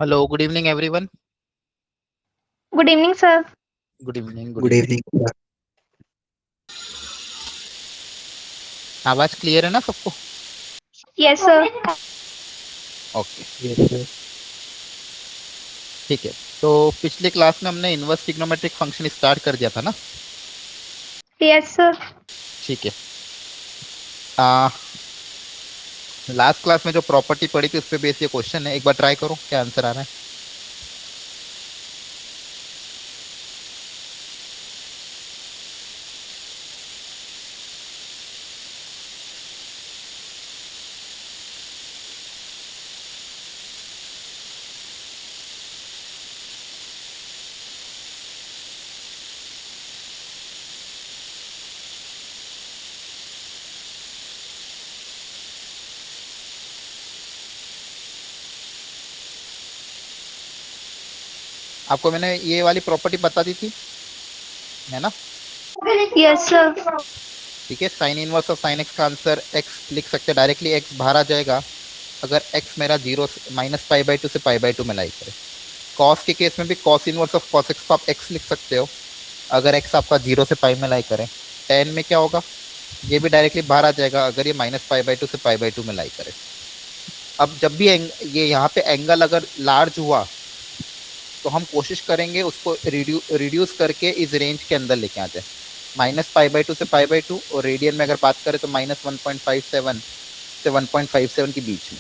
Hello, good evening everyone. Good evening sir. Good evening, good good evening. Evening. आवाज clear है ना सबको? Yes sir. Okay, yes sir. ठीक है। तो पिछले क्लास में हमने इनवर्स ट्रिग्नोमेट्रिक फंक्शन स्टार्ट कर दिया था ना? Yes sir. ठीक है। लास्ट क्लास में जो प्रॉपर्टी पढ़ी थी उस पे बेस ये क्वेश्चन है, एक बार ट्राई करो क्या आंसर आ रहा है। आपको मैंने ये वाली प्रॉपर्टी बता दी थी, है ना? Yes sir. ठीक है, sine inverse of sine x का आंसर एक्स लिख सकते हैं डायरेक्टली, एक्स बाहर आ जाएगा अगर एक्स मेरा zero minus pi by two से पाई बाई टू में लाई करे। कॉस के केस में भी cos inverse of cos x को आप एक्स लिख सकते हो अगर एक्स आपका जीरो से पाई में लाई करे। टेन में क्या होगा, ये भी डायरेक्टली बाहर आ जाएगा अगर ये माइनस पाई बाई टू से पाई बाई टू में लाई करे। अब जब भी ये यहाँ पे एंगल अगर लार्ज हुआ तो हम कोशिश करेंगे उसको रिड्यूस करके इस रेंज के अंदर लेके आ जाए, माइनस पाई बाई टू से पाई बाई टू, और रेडियन में अगर बात करें तो माइनस 1.57 से 1.57 के बीच में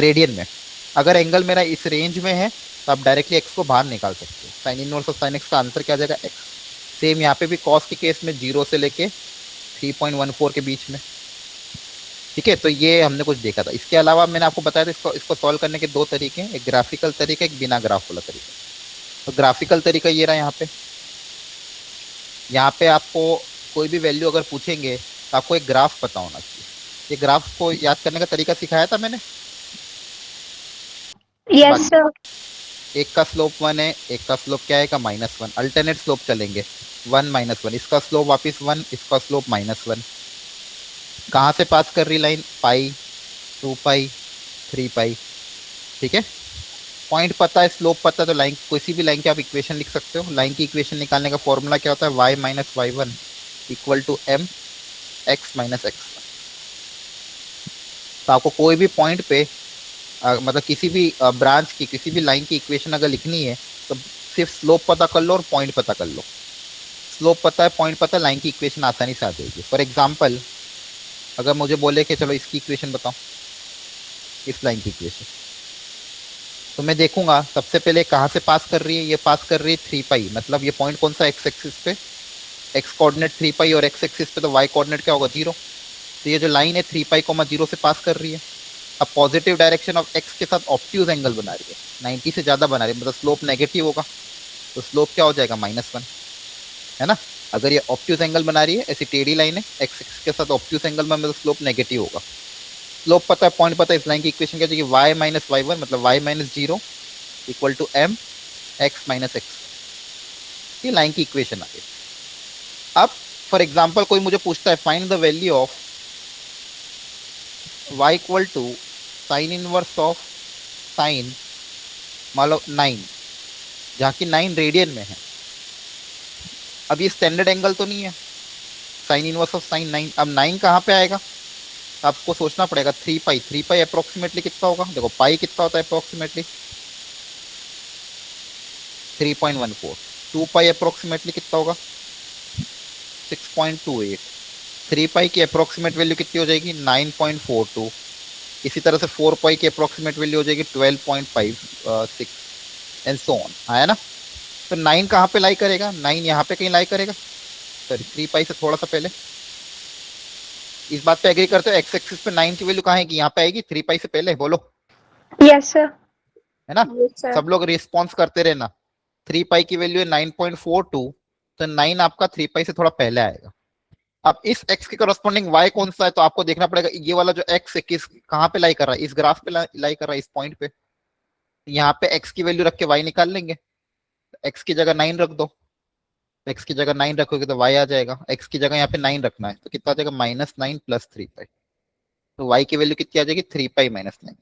रेडियन में। अगर एंगल मेरा इस रेंज में है तो आप डायरेक्टली एक्स को बाहर निकाल सकते हो। Sign inverse of sine x का आंसर क्या आ जाएगा, एक्स। सेम यहाँ पे भी कॉस के केस में 0 से लेके 3.14 के बीच में। ठीक है, तो ये हमने कुछ देखा था। इसके अलावा मैंने आपको बताया था इसको सॉल्व करने के दो तरीके हैं, एक ग्राफिकल तरीका, एक बिना ग्राफ वाला तरीका। तो ग्राफिकल तरीका ये रहा यहाँ पे आपको कोई भी वैल्यू अगर पूछेंगे तो आपको एक ग्राफ पता होना चाहिए। ये ग्राफ को याद करने का तरीका सिखाया था मैंने कि यस बाकी सर। एक का स्लोप 1 है, एक का स्लोप क्या है, -1, अल्टरनेट स्लोप चलेंगे, 1 - 1, इसका स्लोप वापिस 1, इसका स्लोप -1। कहाँ से पास कर रही लाइन, पाई, 2 पाई, 3 पाई। ठीक है, पॉइंट पता है, स्लोप पता है, तो लाइन, किसी भी लाइन की आप इक्वेशन लिख सकते हो। लाइन की इक्वेशन निकालने का फॉर्मूला क्या होता है, y - y1 equal to m x - x। तो आपको कोई भी पॉइंट पे मतलब किसी भी ब्रांच की किसी भी लाइन की इक्वेशन अगर लिखनी है तो सिर्फ स्लोप पता कर लो और पॉइंट पता कर लो। स्लोप पता है, पॉइंट पता है, लाइन की इक्वेशन आसानी से आ जाएगी। फॉर एग्जाम्पल अगर मुझे बोले कि चलो इसकी इक्वेशन बताओ, इस लाइन की इक्वेशन, तो मैं देखूंगा सबसे पहले कहाँ से पास कर रही है, ये पास कर रही है 3 पाई, मतलब ये पॉइंट कौन सा, एक्स एक्सिस पे, एक्स कोऑर्डिनेट 3 पाई और एक्स एक्सिस पे तो वाई कोऑर्डिनेट क्या होगा, 0। तो ये जो लाइन है 3 पाई, 0 से पास कर रही है। अब पॉजिटिव डायरेक्शन ऑफ एक्स के साथ ऑब्ट्यूज एंगल बना रही है, 90 से ज्यादा बना रही है, मतलब स्लोप नेगेटिव होगा, तो स्लोप क्या हो जाएगा, -1, है ना। अगर ये ऑब्ट्यूज एंगल बना रही है, ऐसी टेढ़ी लाइन है, एक्स एक्सिस के साथ ऑब्ट्यूज एंगल में, मतलब स्लोप नेगेटिव होगा। स्लोप पता है, पॉइंट पता है, इस लाइन की इक्वेशन क्या है, y - y1 मतलब y - 0 equal to m x - x। ये लाइन की इक्वेशन आ गई। अब फॉर एग्जाम्पल कोई मुझे पूछता है find the value of y equal to sine inverse of sine, मान लो 9, जहाँ की 9 रेडियन में है। अब ये स्टैंडर्ड एंगल तो नहीं है, साइन इनवर्स ऑफ साइन 9, अब 9 कहाँ पे आएगा, आपको सोचना पड़ेगा। 3 पाई, 3 पाई अप्रोक्सीमेटली कितना होगा, देखो पाई कितना होता है अप्रोक्सीमेटली 3.14, 2 पाई अप्रोक्सीमेटली कितना होगा 6.28, 3 पाई की अप्रोक्सीमेट वैल्यू कितनी हो जाएगी 9.42, इसी तरह से 4 पाई की अप्रोक्सीमेट वैल्यू हो जाएगी 12.56 एंड सो ऑन, आया ना। तो 9 कहाँ पे लाई करेगा, 9 यहाँ पे कहीं लाई करेगा, सॉरी 3 पाई से थोड़ा सा पहले। इस बात पे एग्री करते हो, एक्स एक्सिस पे 9 की वैल्यू कहाँ है कि यहाँ पे आएगी 3 पाई से पहले, बोलो, यस सर। है ना। Yes sir. सब लोग रिस्पॉन्स करते रहना। 3 पाई की वैल्यू है 9.42, तो 9 आपका 3 पाई से थोड़ा पहले आएगा। अब इस x के करस्पॉन्डिंग y कौन सा है, तो आपको देखना पड़ेगा ये वाला जो x है किस कहाँ पे लाई कर रहा है, इस ग्राफ पे लाई कर रहा है, इस पॉइंट पे। यहाँ पे x की वैल्यू रख के y निकाल लेंगे, x की जगह 9 रख दो, x की जगह 9 रखोगे तो y आ जाएगा, x की जगह यहाँ पे 9 रखना है तो कितना आ जाएगा -9 प्लस 3 पाई, तो y की वैल्यू कितनी आ जाएगी 3 पाई - 9।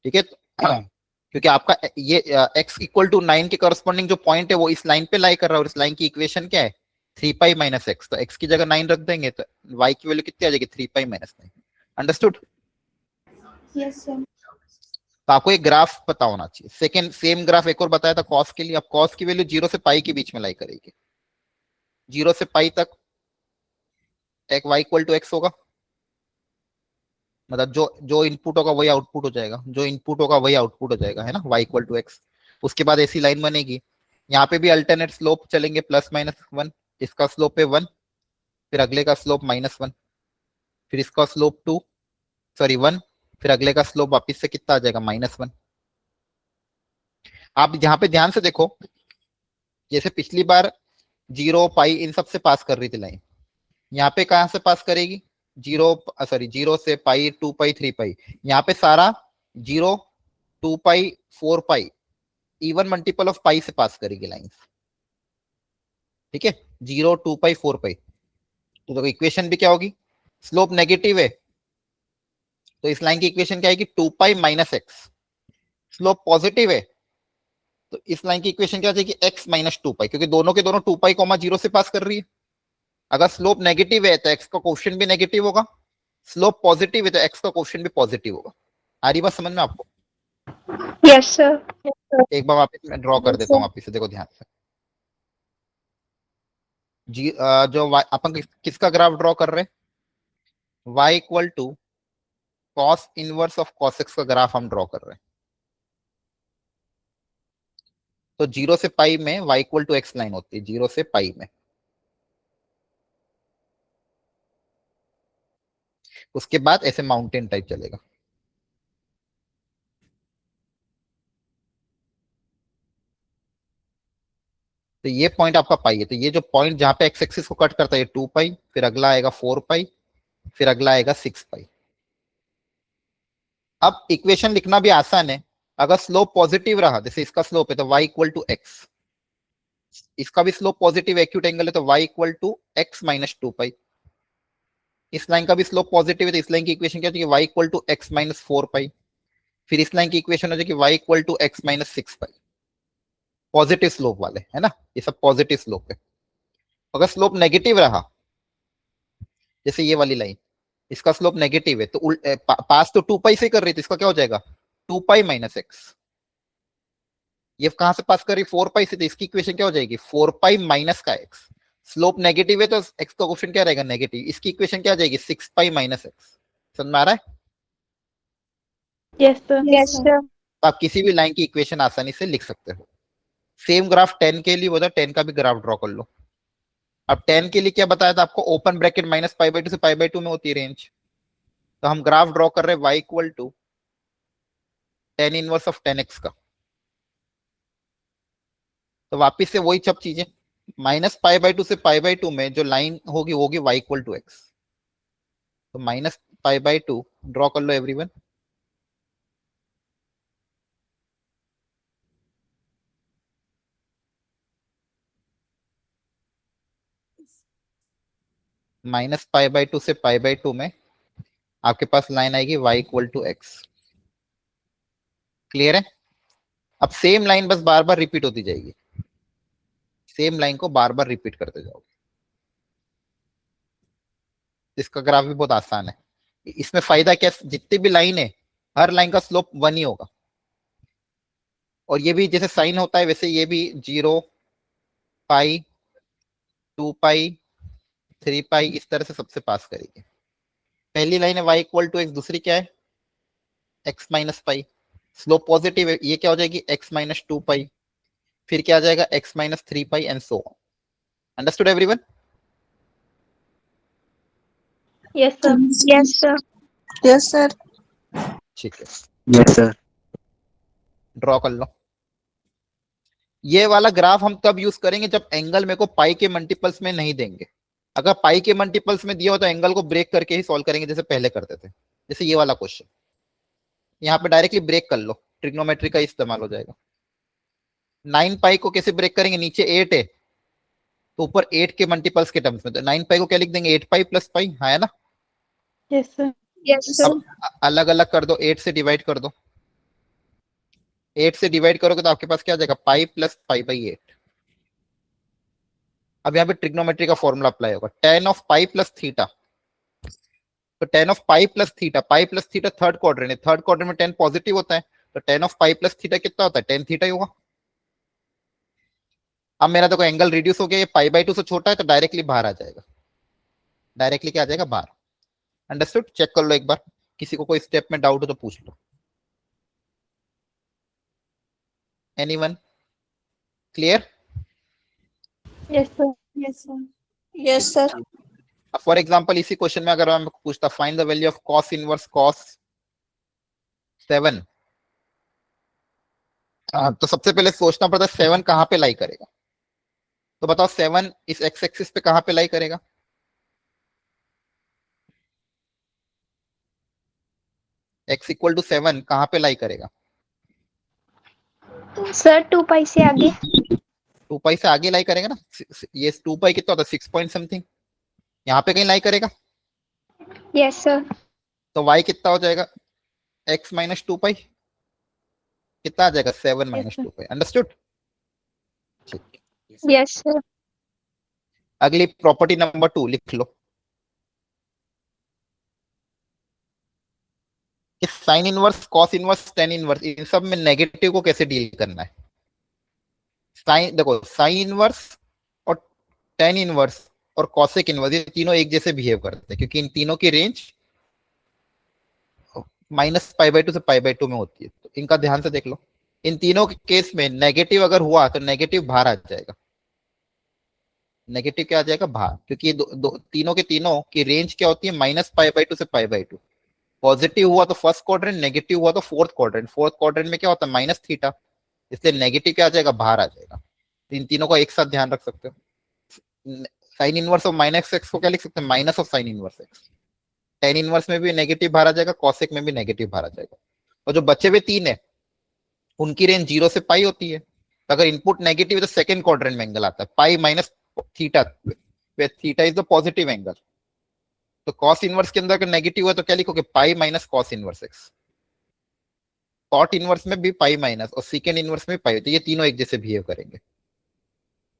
ठीक है, क्योंकि आपका ये x इक्वल टू 9 के करस्पॉन्डिंग जो पॉइंट है वो इस लाइन पे लाई कर रहा है, और इस लाइन की इक्वेशन क्या है 3 पाई माइनस एक्स, तो x की जगह 9 रख देंगे तो y की वैल्यू कितनी आ जाएगी 3 pi minus 9। Understood? Yes sir. तो आपको एक ग्राफ पता होना चाहिए। सेकेंड सेम ग्राफ एक और बताया था कॉस के लिए। अब कॉस की वैल्यू 0 से पाई के बीच में लाई करेगी, 0 से पाई तक एक y इक्वल टू एक्स होगा, मतलब जो जो इनपुट होगा वही आउटपुट हो जाएगा, जो इनपुट होगा वही आउटपुट हो जाएगा, है ना, y इक्वल टू एक्स। उसके बाद ऐसी लाइन बनेगी, यहाँ पे भी अल्टरनेट स्लोप चलेंगे प्लस माइनस 1, इसका स्लोप है 1, फिर अगले का स्लोप माइनस 1, फिर इसका स्लोप 2, सॉरी 1, फिर अगले का स्लोप वापिस से कितना आ जाएगा -1। आप यहाँ पे ध्यान से देखो, जैसे पिछली बार 0 पाई इन सब से पास कर रही थी लाइन, यहाँ पे कहां से पास करेगी 0 से पाई 2 पाई 3 पाई, यहाँ पे सारा 0 2 पाई 4 पाई इवन मल्टीपल ऑफ पाई से पास करेगी लाइन। ठीक है, 0 2 पाई 4 पाई, तो देखो इक्वेशन भी क्या होगी, स्लोप नेगेटिव है तो इस लाइन की इक्वेशन क्या आएगी 2 pi minus x. Slope positive है तो इस लाइन की इक्वेशन क्या आ जाएगी x माइनस 2 पाई, क्योंकि दोनों के दोनों 2 पाई कॉमा 0 से पास कर रही है। अगर स्लोप नेगेटिव है तो x का क्वेश्चन भी नेगेटिव होगा, स्लोप पॉजिटिव है तो x का क्वेश्चन भी पॉजिटिव होगा। आ रही बात समझ में आपको? Yes sir. एक बार वापस मैं ड्रॉ कर देता हूँ वापस से, देखो ध्यान से। जो अपन किसका ग्राफ ड्रॉ कर रहे हैं, y equal to cos inverse of cos x का ग्राफ हम ड्रॉ कर रहे हैं। तो 0 से पाई में y equal to x line होती है, 0 से पाई में। उसके बाद ऐसे माउंटेन टाइप चलेगा। तो ये पॉइंट आपका पाई है, तो ये जो पॉइंट जहां पे एक्स एक्सिस को कट करता है 2 पाई, फिर अगला आएगा 4 पाई, फिर अगला आएगा 6 पाई। अब इक्वेशन लिखना भी आसान है, अगर स्लोप पॉजिटिव रहा, जैसे इसका स्लोप है तो y इक्वल टू एक्स, इसका भी स्लोप पॉजिटिव एक्यूट एंगल है तो y equal to x minus 2 pi, इस लाइन का भी स्लोप पॉजिटिव है तो इस लाइन की इक्वेशन क्या होती है y equal to x minus 4 pi, फिर इस लाइन की इक्वेशन हो जाएगी y equal to x minus 6 pi. Positive slope वाले है ना, ये सब पॉजिटिव स्लोप है। अगर स्लोप नेगेटिव रहा, जैसे ये वाली लाइन, इसका स्लोप नेगेटिव है तो पास तो 2 पाई से कर रही थी, इसका क्या हो जाएगा 2 पाई माइनस एक्स। ये कहां से पास कर रही 4 पाई से, तो इसकी इक्वेशन क्या हो जाएगी 4 पाई माइनस का एक्स। स्लोप नेगेटिव है तो एक्स का क्वेश्चन क्या रहेगा नेगेटिव, इसकी इक्वेशन क्या आ जाएगी 6 पाई माइनस एक्स। समझ में आ रहा है? Yes sir. Yes sir. तो आप किसी भी लाइन की इक्वेशन आसानी से लिख सकते हो। सेम ग्राफ 10 के लिए होता है, 10 का भी ग्राफ ड्रॉ कर लो। अब 10 के लिए क्या बताया था आपको, open bracket minus pi by 2 से पाई बाई 2 में होती है रेंज। तो हम ग्राफ ड्रॉ कर रहे हैं y equal to tan inverse of 10x का। तो वापिस से वही सब चीजें, माइनस पाई बाई 2 से पाई बाई 2 में जो लाइन होगी वो होगी y इक्वल टू एक्स। तो माइनस पाई बाई 2 ड्रॉ कर लो एवरीवन। माइनस पाई बाई 2 से पाई बाई 2 में आपके पास लाइन आएगी y equal to x. Clear है? अब सेम लाइन बस बार बार रिपीट होती जाएगी, सेम लाइन को बार बार रिपीट करते जाओगे। इसका ग्राफ भी बहुत आसान है। इसमें फायदा क्या, जितनी भी लाइन है हर लाइन का स्लोप 1 ही होगा, और ये भी जैसे साइन होता है वैसे ये भी 0 पाई 2 पाई 3 पाई इस तरह से सबसे पास करेगी। पहली लाइन है y इक्वल टू एक्स, दूसरी क्या है x minus pi, slope positive है, ये क्या हो जाएगी x माइनस 2 पाई, फिर क्या आ जाएगा x minus 3 pi and so on. Understood everyone? Yes sir. Yes sir. Yes sir. ठीक है, यस सर। ड्रॉ कर लो। ये वाला ग्राफ हम तब यूज करेंगे जब एंगल मेरे को पाई के मल्टीपल्स में नहीं देंगे। अगर पाई के मल्टीपल्स में दिया हो तो एंगल को ब्रेक करके ही सॉल्व करेंगे जैसे पहले करते थे। जैसे ये वाला क्वेश्चन, यहाँ पे डायरेक्टली ब्रेक कर लो, ट्रिग्नोमेट्री का इस्तेमाल हो जाएगा। 9 पाई को कैसे ब्रेक करेंगे, नीचे 8 है तो ऊपर 8 के मल्टीपल्स के टर्म्स में, तो 9 पाई को क्या लिख देंगे 8 पाई प्लस पाई, हाँ है ना। Yes sir. Yes sir. अब अलग अलग कर दो, 8 से डिवाइड कर दो, 8 से डिवाइड करोगे तो आपके पास क्या आ जाएगा, पाई प्लस पाई बाई 8। अब यहाँ पे ट्रिग्नोमेट्री का फॉर्मूला अप्लाई होगा, tan of pi plus theta. तो tan of pi plus theta third quadrant है, थर्ड क्वाड्रेंट में टेन पॉजिटिव होता है, तो tan of pi plus theta कितना होता है, टेन थीटा ही होगा। अब मेरा देखो एंगल रिड्यूस हो गया, ये पाई बाई 2 से छोटा है, तो डायरेक्टली बाहर आ जाएगा, डायरेक्टली क्या आ जाएगा, बाहर। अंडरस्टूड, चेक कर लो एक बार, किसी को कोई स्टेप में डाउट हो तो पूछ लो। Anyone, clear? Yes, sir. Yes, sir. Yes, sir. For example इसी क्वेश्चन में अगर मैं पूछता find the value of cos inverse cos 7, तो सबसे पहले सोचना पड़ता है 7 कहाँ पे लाई करेगा। तो बताओ 7 इस एक्स एक्सिस पे कहाँ पे लाई करेगा, x इक्वल टू 7 कहाँ पे लाई करेगा, सर 2 पाई से आगे। 2 पाई से आगे लाई करेगा ना। ये 2 पाई कितना होता है, 6 पॉइंट समथिंग, यहाँ पे कहीं लाई करेगा। Yes sir. तो y कितना हो जाएगा, x माइनस 2 पाई, कितना आ जाएगा, 7 यस माइनस सर। 2 पाई। अंडरस्टूड, ठीक। Yes sir. अगली प्रॉपर्टी नंबर 2 लिख लो कि sine inverse cos inverse tan inverse इन सब में नेगेटिव को कैसे डील करना है। साइन देखो, साइन इनवर्स और टेन इनवर्स और कॉसेक इनवर्स ये तीनों एक जैसे बिहेव करते हैं, क्योंकि इन तीनों की रेंज माइनस पाई बाई 2 से पाई बाई 2 में होती है। तो इनका ध्यान से देख लो, इन तीनों के केस में नेगेटिव अगर हुआ तो नेगेटिव बाहर आ जाएगा, नेगेटिव क्या आ जाएगा, बाहर, क्योंकि तीनों के तीनों की रेंज क्या होती है, माइनस पाई बाई 2 से पाई बाई 2। पॉजिटिव हुआ तो फर्स्ट क्वाड्रेंट, नेगेटिव हुआ तो फोर्थ क्वाड्रेंट, फोर्थ क्वाड्रेंट में क्या होता है, माइनस थीटा, इसलिए नेगेटिव क्या आ जाएगा, बाहर आ जाएगा। तो इन तीनों का एक साथ ध्यान रख सकते हो। Sign inverse of minus x को क्या लिख सकते हैं, minus of sine inverse x. Tan inverse में भी नेगेटिव बाहर आ जाएगा, कॉसेक में भी नेगेटिव बाहर आ जाएगा। और जो बचे हुए तीन है उनकी रेंज 0 से पाई होती है, तो अगर इनपुट नेगेटिव है तो सेकंड क्वाड्रेंट में एंगल आता है, pi minus theta, theta is the positive angle. तो कॉस इनवर्स के अंदर अगर नेगेटिव हुआ तो क्या लिखोगे, pi minus cos inverse x. Cot inverse में भी पाई माइनस और सेकंड इनवर्स में पाई, तो ये तीनों एक जैसे बिहेव करेंगे।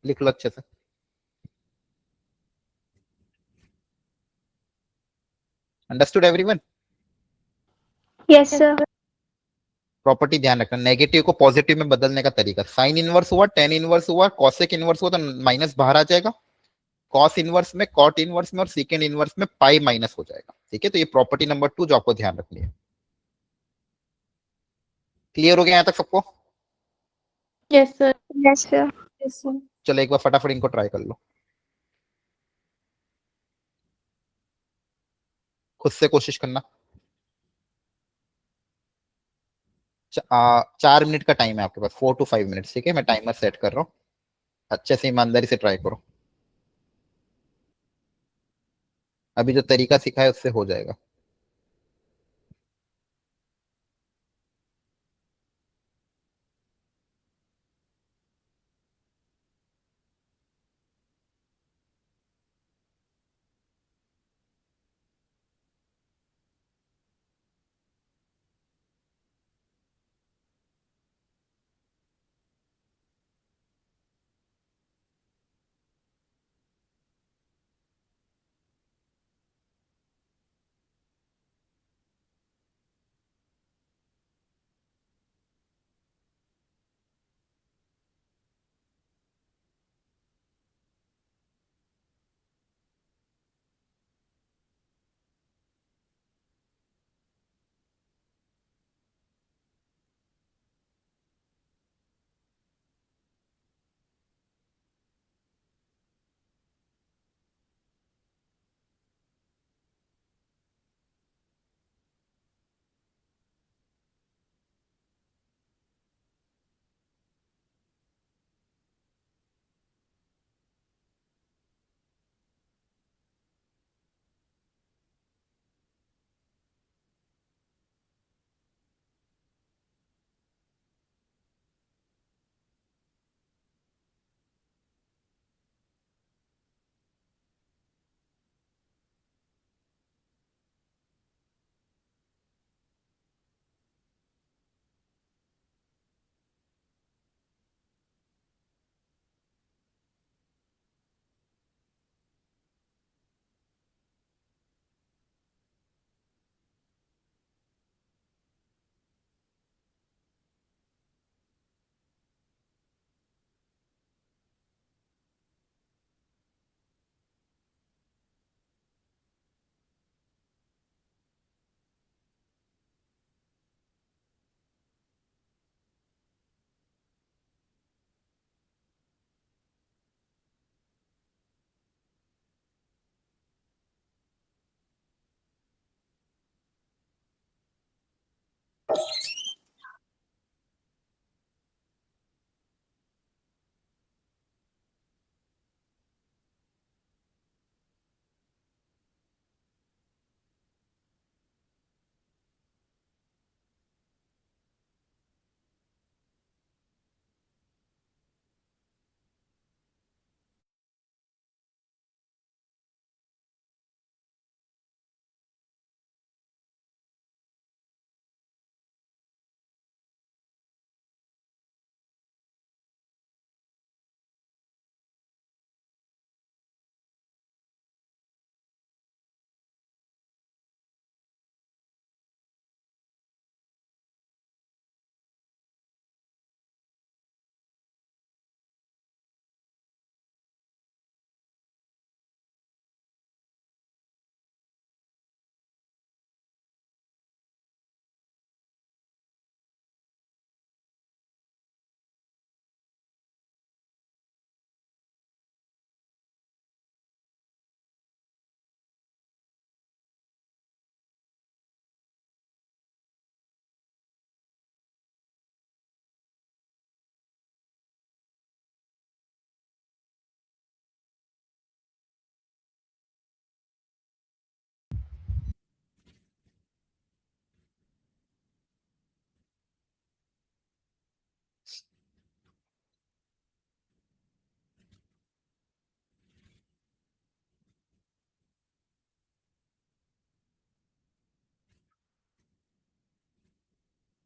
लिख लो अच्छे से। Understood everyone? Yes sir. Property ध्यान रखना, नेगेटिव को पॉजिटिव में बदलने का तरीका, साइन इनवर्स हुआ, टेन इनवर्स हुआ, कॉसेक इनवर्स हुआ तो माइनस बाहर आ जाएगा, कॉस इनवर्स में, कॉट इनवर्स में और सेकंड इनवर्स में पाई माइनस हो जाएगा। ठीक है, तो ये प्रॉपर्टी नंबर 2 जो आपको ध्यान रखनी है। क्लियर हो गया यहाँ तक सबको? Yes sir. Yes sir. Yes, sir. चलो एक बार फटाफट इनको ट्राई कर लो, खुद से कोशिश करना। 4 मिनट का टाइम है आपके पास, 4 to 5 मिनट। ठीक है, मैं टाइमर सेट कर रहा हूँ, अच्छे से ईमानदारी से ट्राई करो, अभी जो तरीका सिखा है उससे हो जाएगा।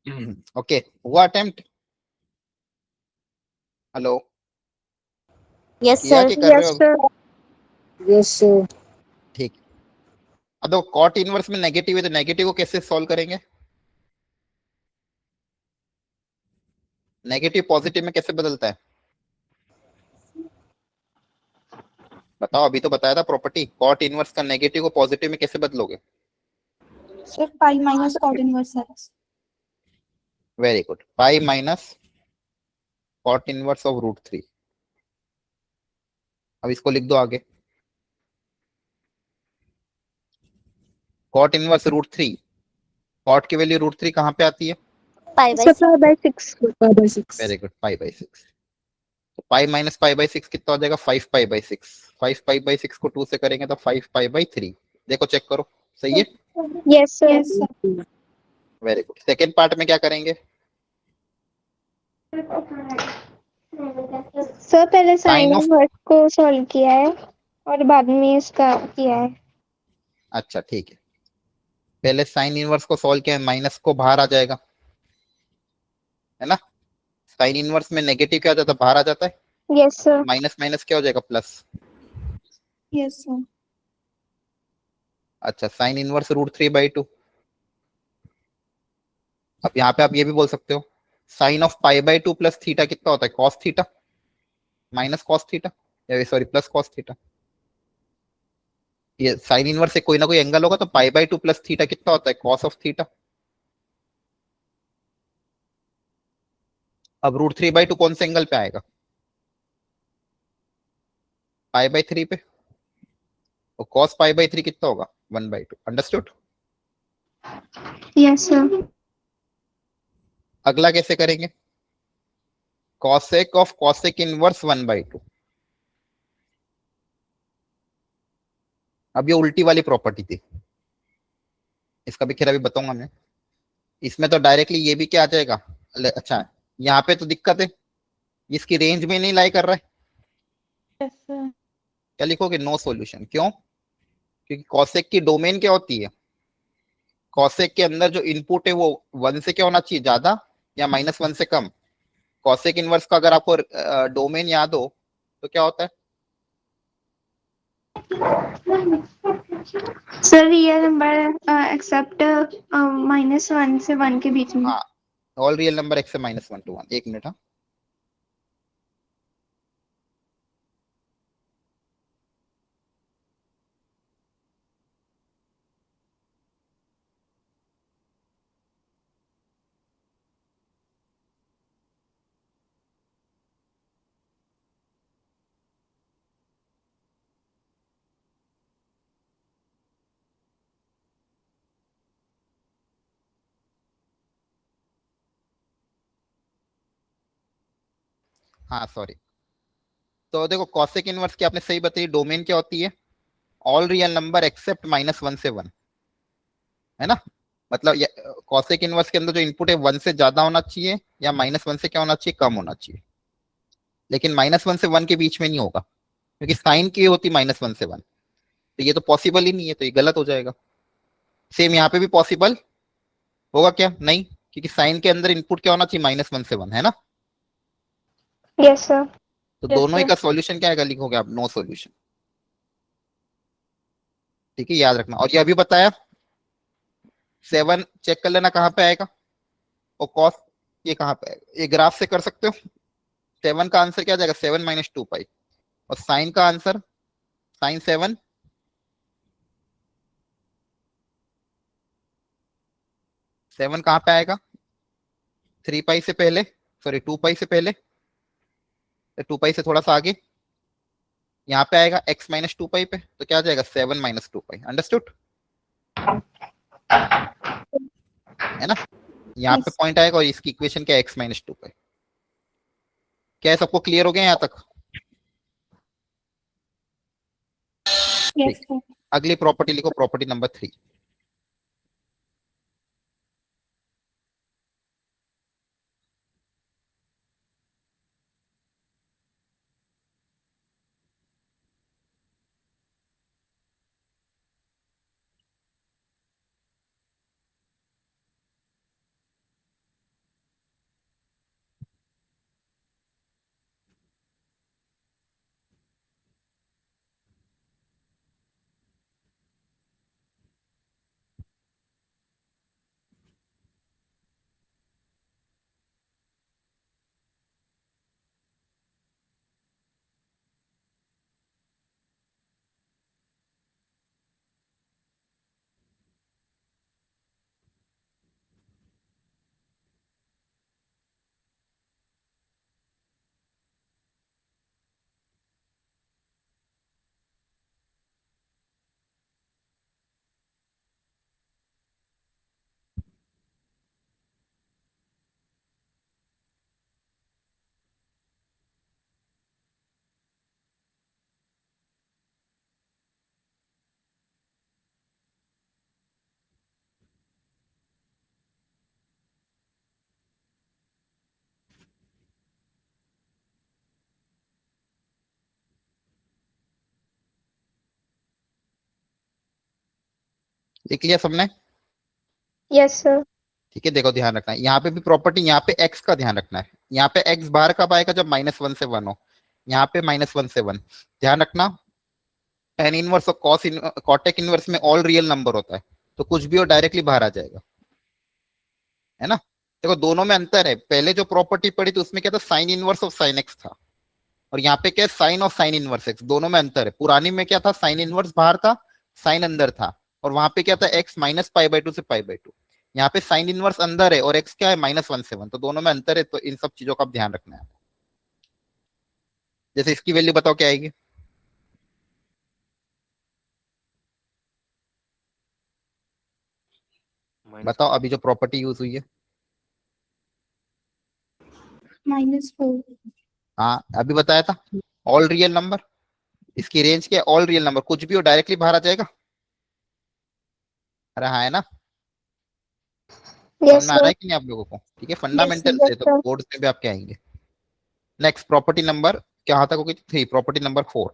ओके, हुआ अटेम्प्ट? हेलो, यस किया सर। कि कर रहे Yes, हो? sir. Yes sir. ठीक। अब देखो कॉट इनवर्स में नेगेटिव है तो नेगेटिव को कैसे सॉल्व करेंगे? नेगेटिव पॉजिटिव में कैसे बदलता है बताओ? अभी तो बताया था प्रॉपर्टी, कॉट इनवर्स का नेगेटिव को पॉजिटिव में कैसे बदलोगे? Sir pi minus cot inverse x. Very good, pi minus cot inverse of √3। अब इसको लिख दो आगे, कॉट इनवर्स √3। कॉट की वैल्यू √3 कहाँ पे आती है? Pi by Sir, pi by 6. pi by 6। Very good, पाई/6। तो पाई माइनस पाई/6 कितना हो जाएगा? 5 पाई/6। 5 पाई/6 को 2 से करेंगे तो 5 पाई/3। देखो चेक करो, सही है? Yes, sir. Yes sir. Very good. Second part में क्या करेंगे? सर पहले साइन साइन ऑफ, इनवर्स को सॉल्व किया है और बाद में इसका किया है। अच्छा ठीक है, पहले साइन इनवर्स को सॉल्व किया, माइनस को बाहर आ जाएगा, है ना? साइन इनवर्स में नेगेटिव क्या आ जाता है? बाहर आ जाता है। Yes, sir. माइनस माइनस क्या हो जाएगा? प्लस। Yes sir. अच्छा, साइन इनवर्स √3/2। अब यहाँ पे आप ये भी बोल सकते हो, साइन ऑफ पाई/2 प्लस थीटा कितना होता है? Cos theta minus cos theta, sorry plus cos theta. ये साइन इनवर्स से कोई ना कोई एंगल होगा, तो पाई/2 प्लस थीटा कितना होता है? Cos of theta. अब √3/2 कौन से एंगल पे आएगा? पाई/3 पे। तो कॉस पाई/3 कितना होगा? 1/2। अंडरस्टूड? Yes, sir. अगला कैसे करेंगे? Cosec of cosec inverse 1/2। अब ये उल्टी वाली प्रॉपर्टी थी, इसका भी खैर अभी बताऊंगा मैं। इसमें तो डायरेक्टली ये भी क्या आ जाएगा? अच्छा, यहाँ पे तो दिक्कत है, इसकी रेंज में नहीं लाई कर रहा है। Yes sir. क्या लिखोगे? No solution. क्यों? क्योंकि कॉसेक की डोमेन क्या होती है? कॉसेक के अंदर जो इनपुट है वो 1 से क्या होना चाहिए? ज्यादा या -1 से कम? कॉसेक इनवर्स का अगर आपको डोमेन याद हो तो क्या होता है? सर रियल नंबर एक्सेप्ट -1 से 1 के बीच में। हाँ, ऑल रियल नंबर x से -1 to 1। एक मिनट, हाँ। हाँ सॉरी, तो देखो कॉसेक इनवर्स की आपने सही बताई, डोमेन क्या होती है? ऑल रियल नंबर एक्सेप्ट -1 से 1, है ना? मतलब कॉसेक इनवर्स के अंदर जो इनपुट है 1 से ज्यादा होना चाहिए या -1 से क्या होना चाहिए? कम होना चाहिए। लेकिन -1 से 1 के बीच में नहीं होगा, क्योंकि साइन की होती -1 से 1, तो ये तो पॉसिबल ही नहीं है, तो ये गलत हो जाएगा। सेम यहाँ पे भी पॉसिबल होगा क्या? नहीं, क्योंकि साइन के अंदर इनपुट क्या होना चाहिए? -1 से 1, है ना? Yes, sir. तो यस दोनों ही सर। का सॉल्यूशन क्या आएगा? लिखोगे आप नो सॉल्यूशन। ठीक है, याद रखना। और ये अभी बताया 7 चेक कर लेना कहाँ पे आएगा, और कॉस ये कहाँ पे आएगा, ये ग्राफ से कर सकते हो। 7 का आंसर क्या आ जाएगा? 7 - 2 पाई। और साइन का आंसर sin 7 7 कहाँ पे आएगा? 3 पाई से पहले, सॉरी 2 पाई से पहले, 2 पाई से थोड़ा सा आगे, यहाँ पे आएगा x -2 पाई पे, तो क्या आ जाएगा? 7 - 2 पाई। अंडरस्टूड? है ना? यहाँ पे यस पॉइंट आएगा और इसकी इक्वेशन क्या है? x -2 पाई। क्या है, सबको क्लियर हो गया यहाँ तक? यस ठीक। सर। अगली प्रॉपर्टी लिखो, प्रॉपर्टी नंबर 3। लिख लिया सबने? Yes, sir. ठीक है, देखो ध्यान रखना है यहाँ पे भी प्रॉपर्टी, यहाँ पे एक्स का ध्यान रखना है। यहाँ पे एक्स बाहर कब आएगा? जब -1 से 1 हो। यहाँ पे -1 से 1। ध्यान रखना, टेन इनवर्स और कॉटेक इनवर्स में ऑल रियल नंबर होता है, तो कुछ भी हो डायरेक्टली बाहर आ जाएगा, है ना। देखो दोनों में अंतर है, पहले जो प्रॉपर्टी पड़ी थी उसमें क्या था? Sine inverse of sine x था, और यहाँ पे क्या है? Sine of sine inverse x. दोनों में अंतर है। पुरानी में क्या था? साइन इनवर्स बाहर था, साइन अंदर था, और वहां पे क्या था? एक्स -π/2 से π/2। यहाँ पे साइन इनवर्स अंदर है और एक्स क्या है? -1 से 1। तो दोनों में अंतर है, तो इन सब चीजों का आप ध्यान रखना है। जैसे इसकी वैल्यू बताओ क्या आएगी? बताओ अभी जो प्रॉपर्टी यूज हुई है। -4। हाँ अभी बताया था, ऑल रियल नंबर। इसकी रेंज क्या है? ऑल रियल नंबर, कुछ भी हो डायरेक्टली बाहर आ जाएगा। अरे हाँ, है ना। समझ Yes, में आ रहा sir. है कि नहीं आप लोगों को? ठीक है, Yes, sir. फंडामेंटल Yes, से तो sir. बोर्ड में भी आपके आएंगे। नेक्स्ट प्रॉपर्टी नंबर क्या तक होगी? 3। Property number 4।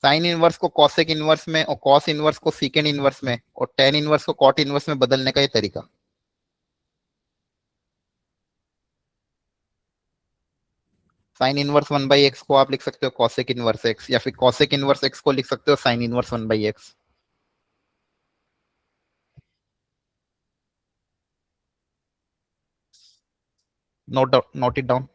साइन इनवर्स को कॉसेक इनवर्स में, और कॉस इनवर्स को सीकेंड इनवर्स में, और टेन इनवर्स को कॉट इनवर्स में बदलने का ये तरीका। साइन इनवर्स 1/x को आप लिख सकते हो कॉसेक इनवर्स x, या फिर कॉसेक इनवर्स x को लिख सकते हो sign inverse 1/x। Note it down.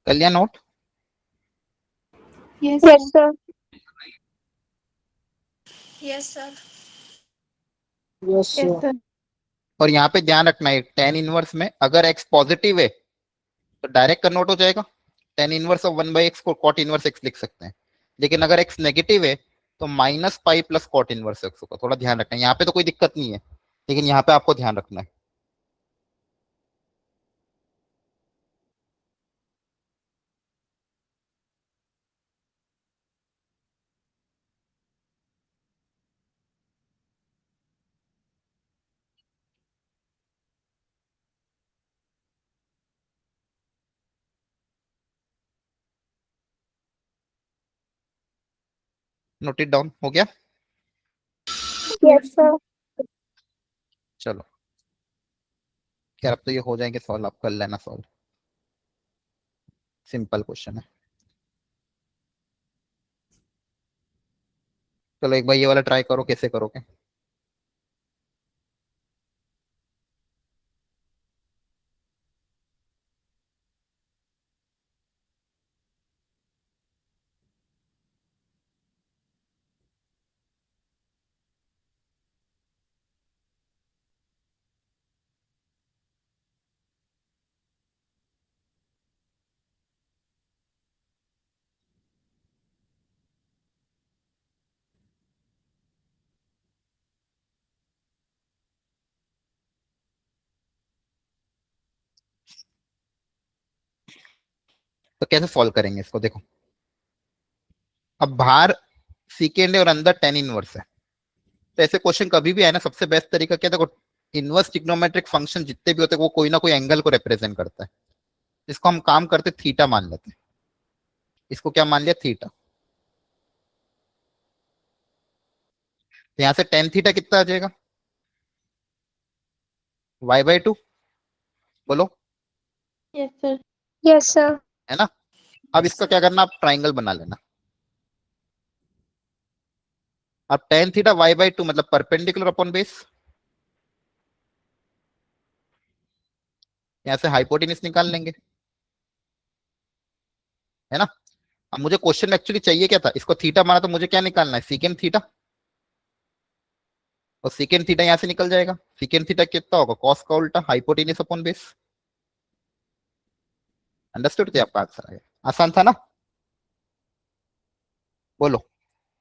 कर लिया note? Yes, Yes, sir. sir. Yes, sir. Yes, Yes, sir. sir. और यहाँ पे ध्यान रखना है, टेन इनवर्स में अगर x पॉजिटिव है तो डायरेक्ट कन्वर्ट हो जाएगा। टेन इनवर्स ऑफ 1/x को कॉट इनवर्स x लिख सकते हैं। लेकिन अगर x नेगेटिव है तो -π प्लस कॉट इनवर्स x होगा। थोड़ा ध्यान रखना है, यहाँ पे तो कोई दिक्कत नहीं है, लेकिन यहाँ पे आपको ध्यान रखना है। नोट इट डाउन, हो गया? Yes, sir. चलो खैर, अब तो ये हो जाएंगे सॉल्व, आप कर लेना सॉल्व। सिंपल क्वेश्चन है। चलो एक बार ये वाला ट्राई करो, कैसे करोगे। तो कैसे सॉल्व करेंगे इसको? देखो, अब बाहर सीकेंड है और अंदर टेन इनवर्स है, तो ऐसे क्वेश्चन कभी भी है ना, सबसे बेस्ट तरीका क्या? देखो, इनवर्स ट्रिग्नोमेट्रिक फंक्शन जितने भी होते हैं वो कोई ना कोई एंगल को रिप्रेजेंट करता है। इसको हम काम करते थीटा मान लेते हैं। इसको क्या मान लिया? थीटा। तो यहां से टेन थीटा कितना आ जाएगा? y/2। बोलो, Yes, sir. Yes, sir. है ना। अब इसका क्या करना? आप ट्राइंगल बना लेना। अब टेन थीटा y/2 मतलब परपेंडिकुलर अपॉन बेस। यहां से हाइपोटेन्यूज निकाल लेंगे, है ना। अब मुझे क्वेश्चन में एक्चुअली चाहिए क्या था? इसको थीटा माना, तो मुझे क्या निकालना है? Secant theta. और सीकेंड थीटा यहां से निकल जाएगा। सीकेंड थीटा कितना होगा? कॉस का उल्टा, हाइपोटेन्यूज अपॉन बेस। अंडरस्टूड? तो आपका आंसर आ गया। आसान था ना? बोलो,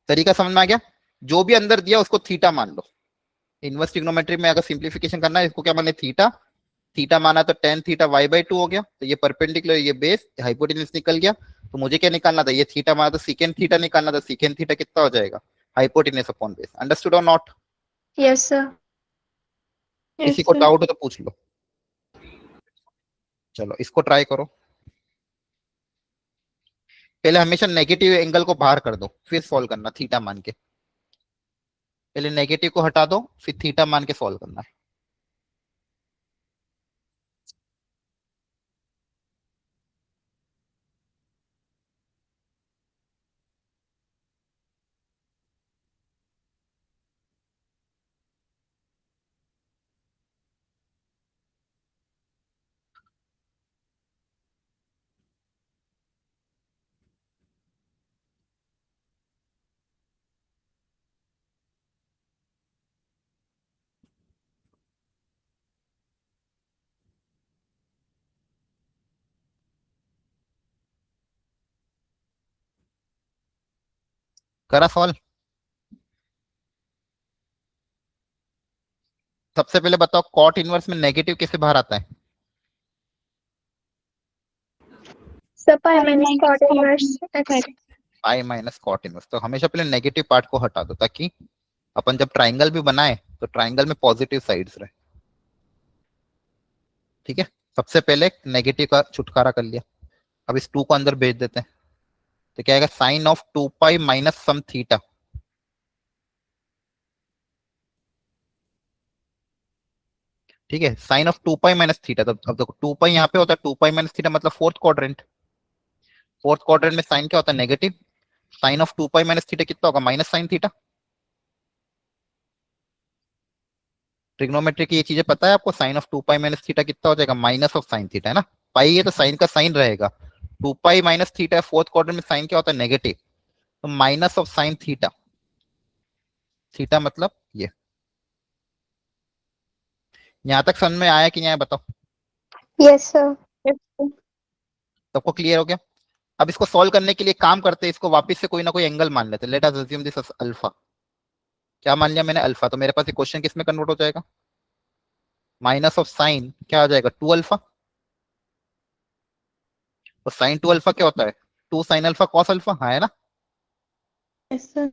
तरीका समझ में आ गया? जो भी अंदर दिया उसको थीटा मान लो। इनवर्स ट्रिग्नोमेट्री में अगर सिंप्लीफिकेशन करना है, इसको क्या माने? थीटा। थीटा माना तो tan theta y by two हो गया, तो ये परपेंडिकुलर, ये बेस, हाइपोटेन्यूज निकल गया। तो मुझे क्या निकालना था, ये थीटा माना तो सीकेंड थीटा निकालना था, सीकेंड थीटा कितना हो जाएगा, हाइपोटेन्यूज अपॉन बेस। अंडरस्टूड और नॉट? Yes, sir. किसी Yes, को sir. डाउट हो तो पूछ लो। चलो इसको ट्राई करो। पहले हमेशा नेगेटिव एंगल को बाहर कर दो, फिर सॉल्व करना थीटा मान के। पहले नेगेटिव को हटा दो, फिर थीटा मान के सॉल्व करना है। करा सॉल्व? सबसे पहले बताओ कॉट इनवर्स में नेगेटिव कैसे बाहर आता है? Sir, pi Pi minus minus cot cot inverse inverse x. x. Pi minus cot inverse. तो हमेशा पहले नेगेटिव पार्ट को हटा दो, ताकि अपन जब ट्राइंगल भी बनाए तो ट्राइंगल में पॉजिटिव साइड्स रहे। ठीक है, सबसे पहले नेगेटिव का छुटकारा कर लिया। अब इस टू को अंदर भेज देते हैं, तो क्या आएगा, sine of two pi minus some theta. ठीक है, sine of two pi minus theta. तो अब देखो टू पाई यहाँ पे होता है, टू पाई माइनस थीटा मतलब फोर्थ क्वाड्रेंट। फोर्थ क्वाड्रेंट में साइन क्या होता है, negative. Sine of two pi minus theta कितना होगा, माइनस साइन थीटा। ट्रिग्नोमेट्री की ये चीजें पता है आपको, sine of two pi minus theta कितना हो जाएगा, माइनस ऑफ साइन थीटा, है ना। पाई है तो साइन का साइन रहेगा। Two pi minus theta, fourth quadrant में साइन क्या होता है, नेगेटिव, तो minus of sine theta. Theta मतलब ये। यहां तक समझ में आया कि नहीं आया बताओ? Yes, sir. Yes, sir. सबको क्लियर हो गया? अब इसको सॉल्व करने के लिए काम करते हैं, इसको वापस से कोई ना कोई एंगल मान लेते हैं। Let us assume this as alpha. क्या मान लिया मैंने, अल्फा। तो मेरे पास ये क्वेश्चन किस में कन्वर्ट हो जाएगा, माइनस ऑफ साइन क्या हो जाएगा, टू अल्फा। तो साइन टू अल्फा क्या होता है, two sine alpha cos alpha, हाँ है ना। Yes, sir.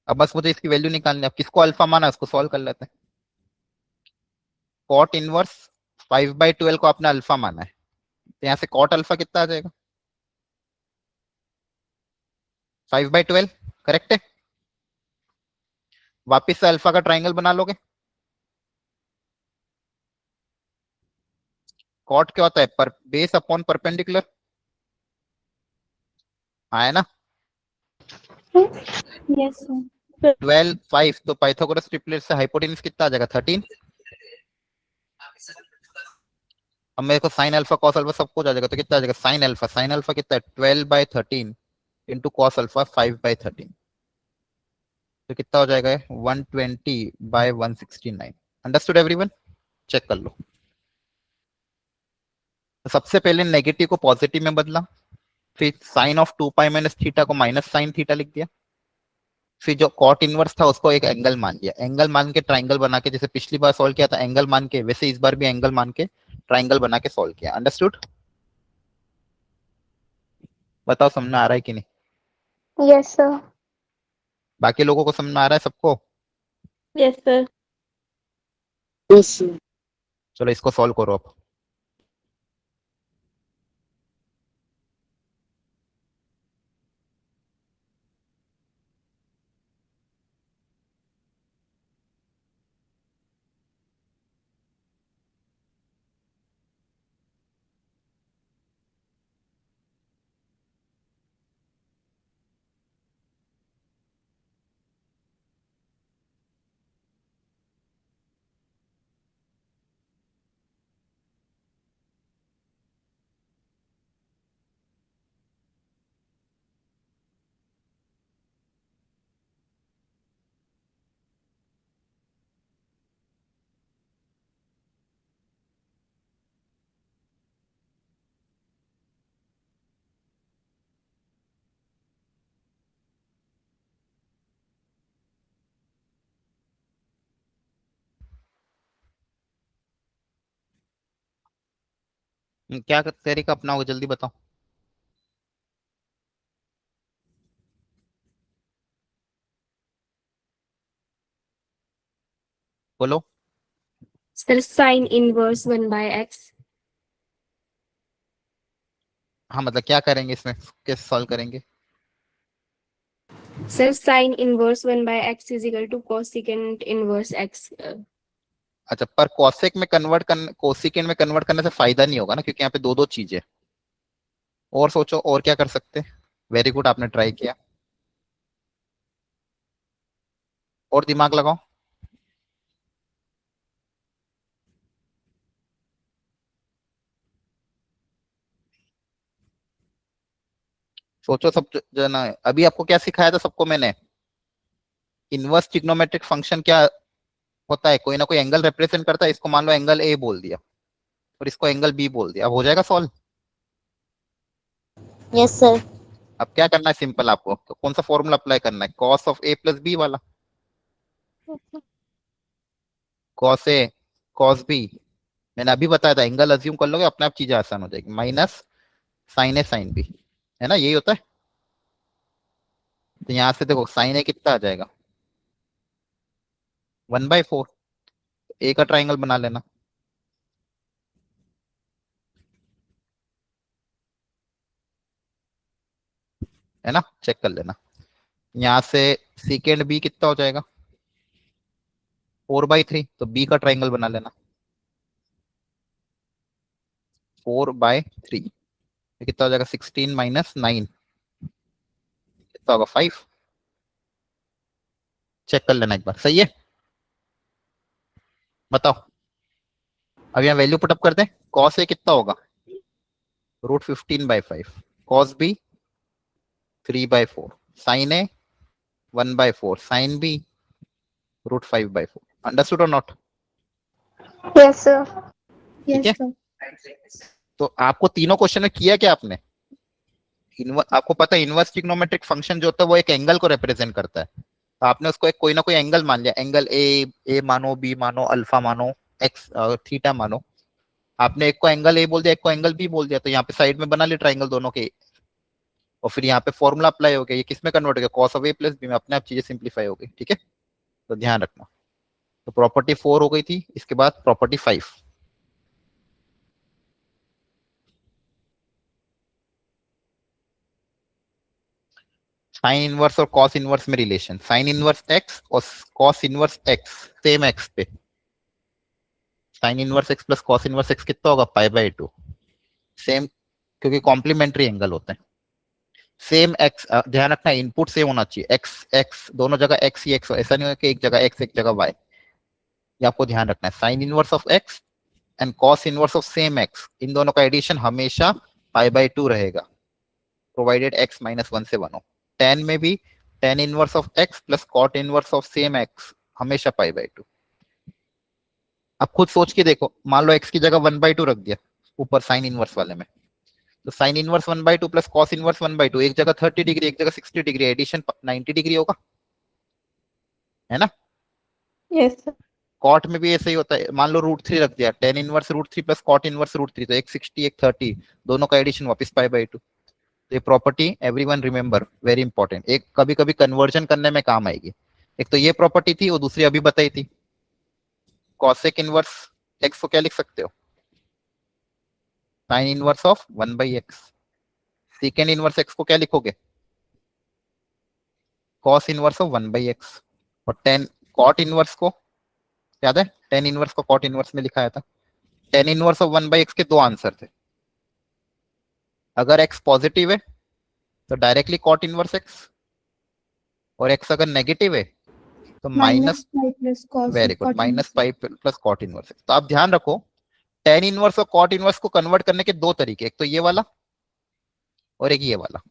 अब बस मुझे इसकी वैल्यू निकालनी है। अब किसको अल्फा माना, उसको सॉल्व कर लेते हैं। कॉट इनवर्स 5/12 को आपने अल्फा माना है, तो यहाँ से कॉट अल्फा कितना आ जाएगा, 5/12। करेक्ट है। वापिस से अल्फा का ट्राइंगल बना लोगे। कॉट क्या होता है, पर बेस अपॉन परपेंडिकुलर, हाँ है ना। Yes, sir. 12 5, तो पाइथागोरस ट्रिपलेट से हाइपोटेन्यूज कितना आ जाएगा, 13। अब मेरे को साइन अल्फा कॉस अल्फा सब कुछ आ जाएगा, तो कितना आ जाएगा, साइन अल्फा कितना है, 12/13 इंटू कॉस अल्फा 5/13। तो कितना हो जाएगा, 120/169। Understood everyone? चेक कर लो। तो सबसे पहले नेगेटिव को पॉजिटिव में बदला, फिर sine of two pi minus theta को माइनस साइन थीटा लिख दिया, फिर जो कॉट इनवर्स था उसको एक एंगल मान लिया। एंगल मान के ट्राइंगल बना के, जैसे पिछली बार सॉल्व किया था एंगल मान के, वैसे इस बार भी एंगल मान के ट्राइंगल बना के सॉल्व किया। अंडरस्टूड? बताओ समझ में आ रहा है कि नहीं? Yes, sir. बाकी लोगों को समझ में आ रहा है सबको? Yes, sir. Yes, sir. चलो इसको सॉल्व करो अब। क्या तरीका अपनाओगे जल्दी बताओ। बोलो। Sir sine inverse 1/x। हाँ मतलब क्या करेंगे इसमें, कैसे सॉल्व करेंगे। Sir sine inverse 1/x is equal to cosecant inverse x। अच्छा, पर कॉसेक में कन्वर्ट करने, कोसिकेंट में कन्वर्ट करने से फायदा नहीं होगा ना, क्योंकि यहाँ पे दो दो चीजें। और सोचो और क्या कर सकते। वेरी गुड, आपने ट्राई किया। और दिमाग लगाओ। सोचो सब जो है ना, अभी आपको क्या सिखाया था सबको मैंने। इनवर्स ट्रिग्नोमेट्रिक फंक्शन क्या होता है, कोई ना कोई एंगल रिप्रेजेंट करता है, इसको मान लो एंगल ए बोल दिया और इसको एंगल बी बोल दिया, अब हो जाएगा सॉल्व। Yes sir. अब क्या करना है, सिंपल आपको तो कौन सा फॉर्मूला अप्लाई करना है, cos of A plus B वाला। कॉस ए कॉस बी, मैंने अभी बताया था, एंगल अज्यूम कर लोगे अपने आप चीजें आसान हो जाएगी, माइनस साइन ए साइन बी, है ना, यही होता है। तो यहां से देखो साइन ए कितना आ जाएगा 1/4, ए का ट्राइंगल बना लेना, है ना, चेक कर लेना। यहाँ से सीकेंड बी कितना हो जाएगा 4/3, तो बी का ट्राइंगल बना लेना 4/3, कितना हो जाएगा 16 माइनस 9, कितना होगा 5। चेक कर लेना एक बार, सही है। बताओ, अब यहाँ वैल्यू पुटअप कर दें। कॉस ए कितना होगा √15/5, कॉस बी 3/4, साइन ए 1/4, साइन बी √5/4। अंडरस्टूड और नॉट। Yes, sir. ठीक Yes, है, sir. तो आपको तीनों क्वेश्चन में किया क्या आपने। आपको पता है इनवर्स ट्रिग्नोमेट्रिक फंक्शन जो होता है वो एक एंगल को रिप्रेजेंट करता है, तो आपने उसको एक कोई ना कोई एंगल मान लिया, एंगल ए मानो, बी मानो, अल्फा मानो, एक्स थीटा मानो। आपने एक को एंगल ए बोल दिया, एक को एंगल बी बोल दिया, तो यहाँ पे साइड में बना लिए ट्राइंगल दोनों के, और फिर यहाँ पे फॉर्मूला अप्लाई हो गया, ये किस में कन्वर्ट हो गया, cos of A plus B में, अपने आप चीजें सिंप्लीफाई हो गई। ठीक है, तो ध्यान रखना। तो प्रॉपर्टी 4 हो गई थी, इसके बाद प्रॉपर्टी 5। साइन इनवर्स और कॉस इनवर्स में रिलेशन, साइन इनवर्स एक्स और cos inverse x same x पे, sine inverse x plus cos inverse x कितना होगा π/2, सेम, क्योंकि कॉम्प्लीमेंट्री एंगल होते हैं। सेम एक्स, ध्यान रखना इनपुट सेम होना चाहिए, एक्स एक्स दोनों जगह एक्स ही एक्स, ऐसा नहीं हो कि एक जगह एक्स एक जगह वाई, ये आपको ध्यान रखना है। Sine inverse of x and cos inverse of same x, इन दोनों का एडिशन हमेशा π/2 रहेगा, प्रोवाइडेड x -1 से 1 हो। tan में भी tan inverse of x plus cot inverse of same x हमेशा π/2। अब खुद सोच के देखो, मान लो x की जगह 1/2 रख दिया ऊपर साइन इनवर्स वाले में, तो sine inverse 1/2 plus cos inverse 1/2, एक जगह 30 डिग्री एक जगह 60 डिग्री, एडिशन 90 डिग्री होगा, है ना। Yes, sir. कॉट में भी ऐसे ही होता है, मान लो √3 रख दिया, tan inverse √3 plus cot inverse √3, तो एक 60 एक 30, दोनों का एडिशन वापस π/2। तो ये property everyone remember, very important, एक कभी कभी कन्वर्जन करने में काम आएगी। एक तो ये प्रॉपर्टी थी, और दूसरी अभी बताई थी, कॉसेक इनवर्स एक्स को क्या लिख सकते हो, sign inverse of 1/x। Second inverse x को क्या लिखोगे, कॉस इनवर्स ऑफ 1/x। और टेन कॉट इनवर्स को, याद है टेन इनवर्स को कॉट इनवर्स में लिखाया था। टेन इनवर्स ऑफ 1/x के दो आंसर थे, अगर x पॉजिटिव है तो डायरेक्टली कॉट इनवर्स x, और x अगर नेगेटिव है तो minus, -5 plus cos very good, cot inverse. -5 plus cot inverse. तो आप ध्यान रखो, टेन इनवर्स और कॉट इनवर्स को कन्वर्ट करने के दो तरीके, एक तो ये वाला और एक ये वाला।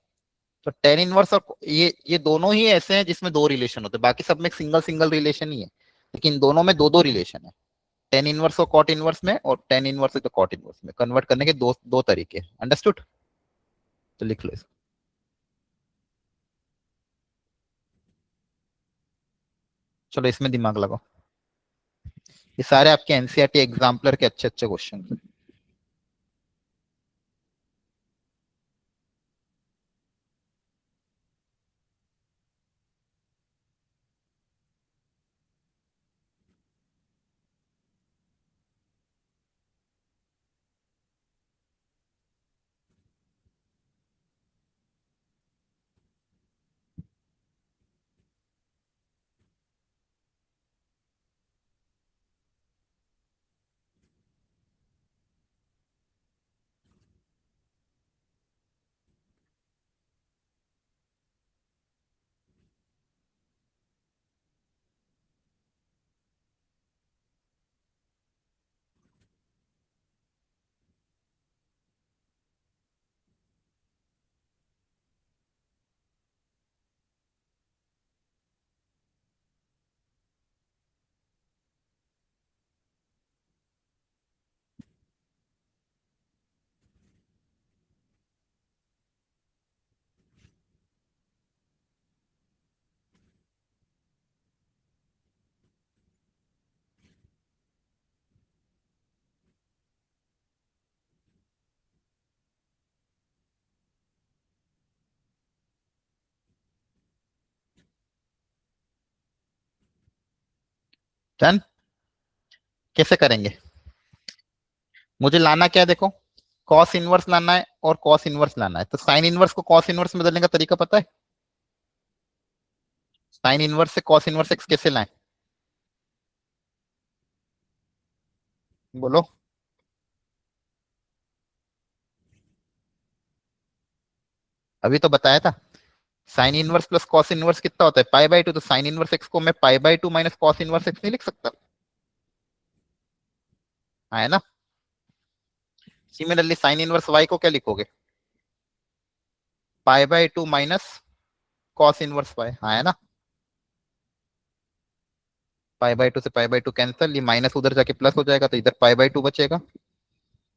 तो टेन इनवर्स और ये दोनों ही ऐसे हैं जिसमें दो रिलेशन होते हैं, बाकी सब में सिंगल सिंगल रिलेशन ही है, लेकिन दोनों में दो दो रिलेशन है, टेन इनवर्स और कॉट इनवर्स में, और टेन इनवर्स और कॉट इनवर्स में कन्वर्ट करने के दो दो तरीके। अंडरस्टूड, तो लिख लो इसको। चलो इसमें दिमाग लगाओ, ये सारे आपके एनसीईआरटी एग्जाम्पलर के अच्छे अच्छे क्वेश्चन हैं। डन। कैसे करेंगे? मुझे लाना क्या है, देखो कॉस इनवर्स लाना है और कॉस इनवर्स लाना है। तो साइन इनवर्स को कॉस इनवर्स में बदलने का तरीका पता है? साइन इनवर्स से कॉस इनवर्स एक्स कैसे लाएं? बोलो। अभी तो बताया था, sine inverse plus cos inverse कितना होता है, पाई बाई टू। तो साइन इनवर्स एक्स को मैं पाई by two minus cos inverse x नहीं लिख सकता? हाँ, है ना। सिमिलरली साइन इनवर्स वाई को क्या लिखोगे? Pi by two minus cos inverse Y. हाँ, है ना। पाई बाई टू से पाई बाई टू कैंसिल, ये माइनस उधर जाके प्लस हो जाएगा, तो इधर पाई बाई टू बचेगा।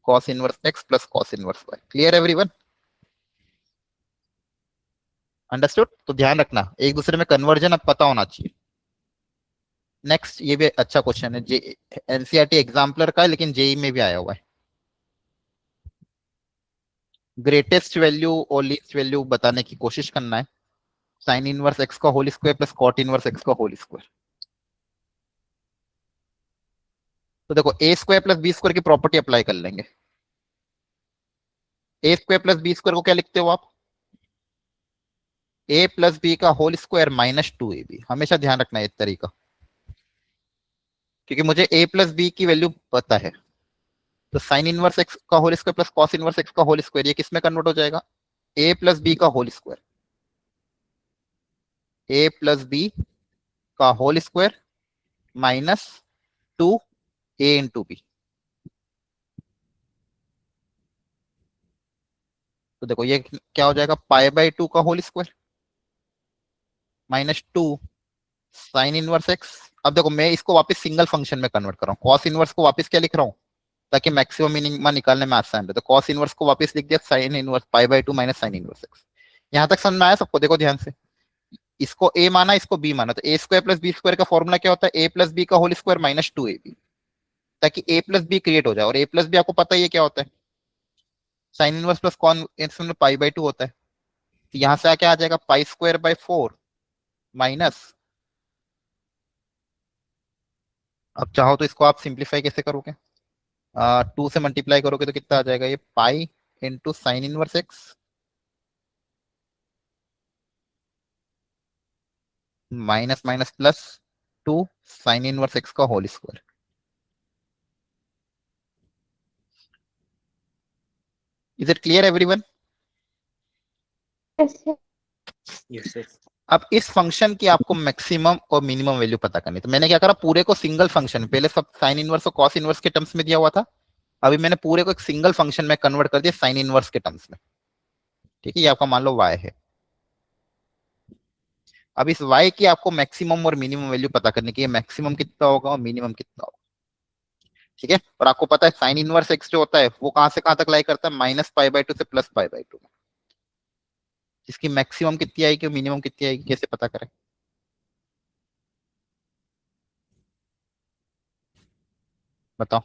Cos inverse x plus cos inverse Y. Clear everyone? Understood? तो ध्यान रखना, एक दूसरे में कन्वर्जन अब पता होना चाहिए। नेक्स्ट, ये भी अच्छा क्वेश्चन है, जे एनसीईआरटी एग्जाम्पलर का है, लेकिन जेई में भी आया हुआ है। ग्रेटेस्ट वैल्यू और लीस्ट वैल्यू बताने की कोशिश करना है। साइन इनवर्स एक्स का whole square plus cot inverse x का होल स्क्वायर। तो देखो, A square plus B square की प्रॉपर्टी अप्लाई कर लेंगे। A square plus B square को क्या लिखते हो आप? ए प्लस बी का whole square minus two A B. हमेशा ध्यान रखना है इस तरीका, क्योंकि मुझे ए प्लस बी की वैल्यू पता है। तो साइन इनवर्स एक्स का whole square plus cos inverse x का होल स्क्वायर, ये किस में कन्वर्ट हो जाएगा? ए प्लस बी का whole square. A plus B का whole square minus two A into B. तो देखो ये क्या हो जाएगा, पाई बाई टू का whole square minus two sine inverse X. अब देखो, मैं इसको वापस सिंगल फंक्शन में कन्वर्ट कर रहा हूँ। कॉस इनवर्स को वापस क्या लिख रहा हूँ, ताकि मैक्सिमम मिनिमम निकालने में आसान रहे। तो कॉस इनवर्स को वापस लिख दिया sine inverse pi by two minus sign inverse x. यहां तक समझ में आया सबको? देखो ध्यान से, इसको ए माना, इसको बी माना। तो A square plus B square का फॉर्मूला क्या होता है? ए प्लस बी का whole square minus two A B, ताकि ए प्लस बी क्रिएट हो जाए। और ए प्लस बी आपको पता ही है क्या होता है, sine inverse plus cos inverse pi by two होता है। तो यहां से आके आ जाएगा pi square by four minus, अब चाहो तो इसको आप सिंप्लीफाई कैसे करोगे, टू से मल्टीप्लाई करोगे तो कितना आ जाएगा, ये pi into sine inverse x minus minus plus two sine inverse x का whole square. Is it clear everyone? Yes, sir. अब इस फंक्शन की आपको मैक्सिमम और मिनिमम वैल्यू पता करनी है। तो मैंने क्या करा, पूरे को सिंगल फंक्शन, पहले सब साइन इनवर्स और कॉस इनवर्स के टर्म्स में दिया हुआ था, अभी मैंने पूरे को एक सिंगल फंक्शन में कन्वर्ट कर दिया साइन इनवर्स के टर्म्स में। ठीक है, ये आपका मान लो y है। अब इस y की आपको मैक्सिमम और मिनिमम वैल्यू पता करने की है, मैक्सिमम कितना होगा और मिनिमम कितना होगा। ठीक है, और आपको पता है साइन इनवर्स एक्स जो होता है वो कहां से कहां तक लाई करता है, माइनस पाई बाई टू से प्लस पाई बाई टू में। इसकी मैक्सिमम कितनी आएगी और मिनिमम कितनी आएगी, कैसे पता करें? बताओ।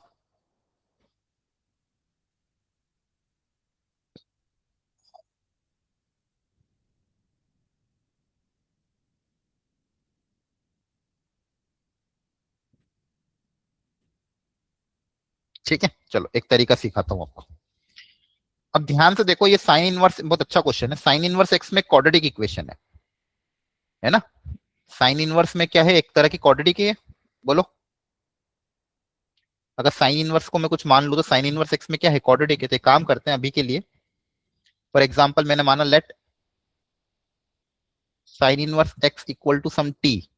ठीक है, चलो एक तरीका सिखाता हूँ आपको। अब ध्यान से देखो, ये साइन इनवर्स बहुत अच्छा क्वेश्चन है। साइन इनवर्स एक्स में क्वाड्रेटिक इक्वेशन है ना। साइन इनवर्स में क्या है, एक तरह की क्वाड्रेटिक है। बोलो, अगर साइन इनवर्स को मैं कुछ मान लू तो साइन इनवर्स एक्स में क्या है, क्वाड्रेटिक है। तो एक काम करते हैं अभी के लिए, फॉर एग्जांपल मैंने माना let sine inverse X equal to some T,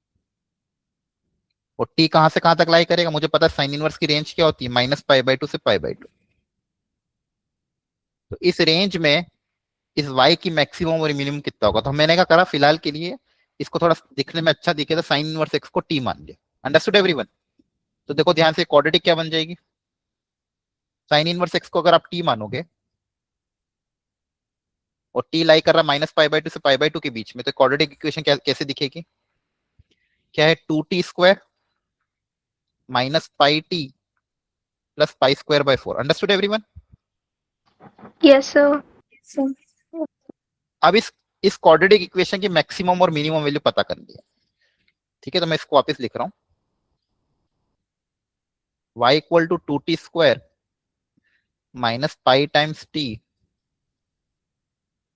और टी कहां से कहां तक लाई करेगा, मुझे पता है साइन इनवर्स की रेंज क्या होती है, माइनस पाई बाई टू से पाई बाई टू। तो इस रेंज में इस y की मैक्सिमम और मिनिमम कितना होगा। तो मैंने क्या करा, फिलहाल के लिए इसको थोड़ा दिखने में अच्छा दिखे तो साइन इनवर्स एक्स को टी मान लिया। Understood everyone? तो देखो ध्यान से, क्वाड्रेटिक क्या बन जाएगी, साइन इनवर्स एक्स को अगर आप टी मानोगे और टी लाई कर रहा माइनस पाई बाई टू से पाई बाई टू के बीच में, तो क्वाड्रेटिक इक्वेशन कैसे दिखेगी, क्या है, two T square minus pi T plus pi square by four. Understood everyone? Yes, sir. Sir. अब इस क्वाड्रेटिक इक्वेशन की मैक्सिमम और मिनिमम वैल्यू पता करनी है। ठीक है, तो मैं इसको वापस लिख रहा हूं, y equal to 2t square minus pi times t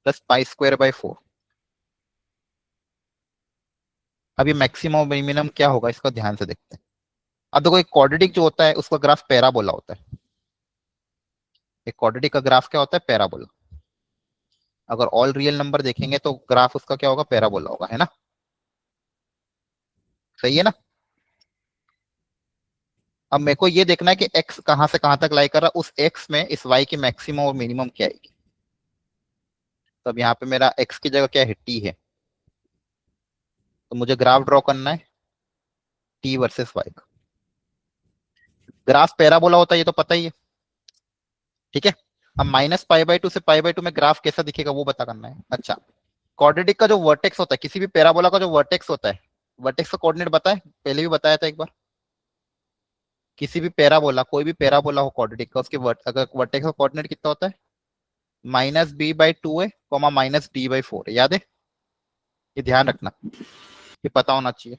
plus pi square by 4। अब ये मैक्सिमम और मिनिमम क्या होगा, इसको ध्यान से देखते हैं। अब देखो, एक क्वाड्रेटिक जो होता है उसका ग्राफ पैराबोला होता है। एक क्वाड्रेटिक का ग्राफ क्या होता है, पैराबोला। अगर ऑल रियल नंबर देखेंगे तो ग्राफ उसका क्या होगा, पैराबोला होगा, है ना। सही है ना। अब मेरे को ये देखना है कि x कहां से कहां तक लाई कर रहा है, उस x में इस y की मैक्सिमम और मिनिमम क्या आएगी। तो अब यहाँ पे मेरा x की जगह क्या है, t है। तो मुझे ग्राफ ड्रॉ करना है t वर्सेस y का। ग्राफ पैराबोला होता है, ये तो पता ही है, ठीक है। अब माइनस पाई बाई टू से पाई बाई टू में ग्राफ कैसा दिखेगा वो पता करना है। अच्छा, क्वाड्रेटिक का जो वर्टेक्स होता है, किसी भी पैराबोला का जो वर्टेक्स होता है, वर्टेक्स का कोऑर्डिनेट बताए, पहले भी बताया था एक बार। किसी भी पैराबोला, कोई भी पैराबोला हो क्वाड्रेटिक का, उसके अगर वर्टेक्स का कोऑर्डिनेट कितना होता है, माइनस बी बाई टू है comma minus D by four है। याद है, ये ध्यान रखना, ये पता होना चाहिए।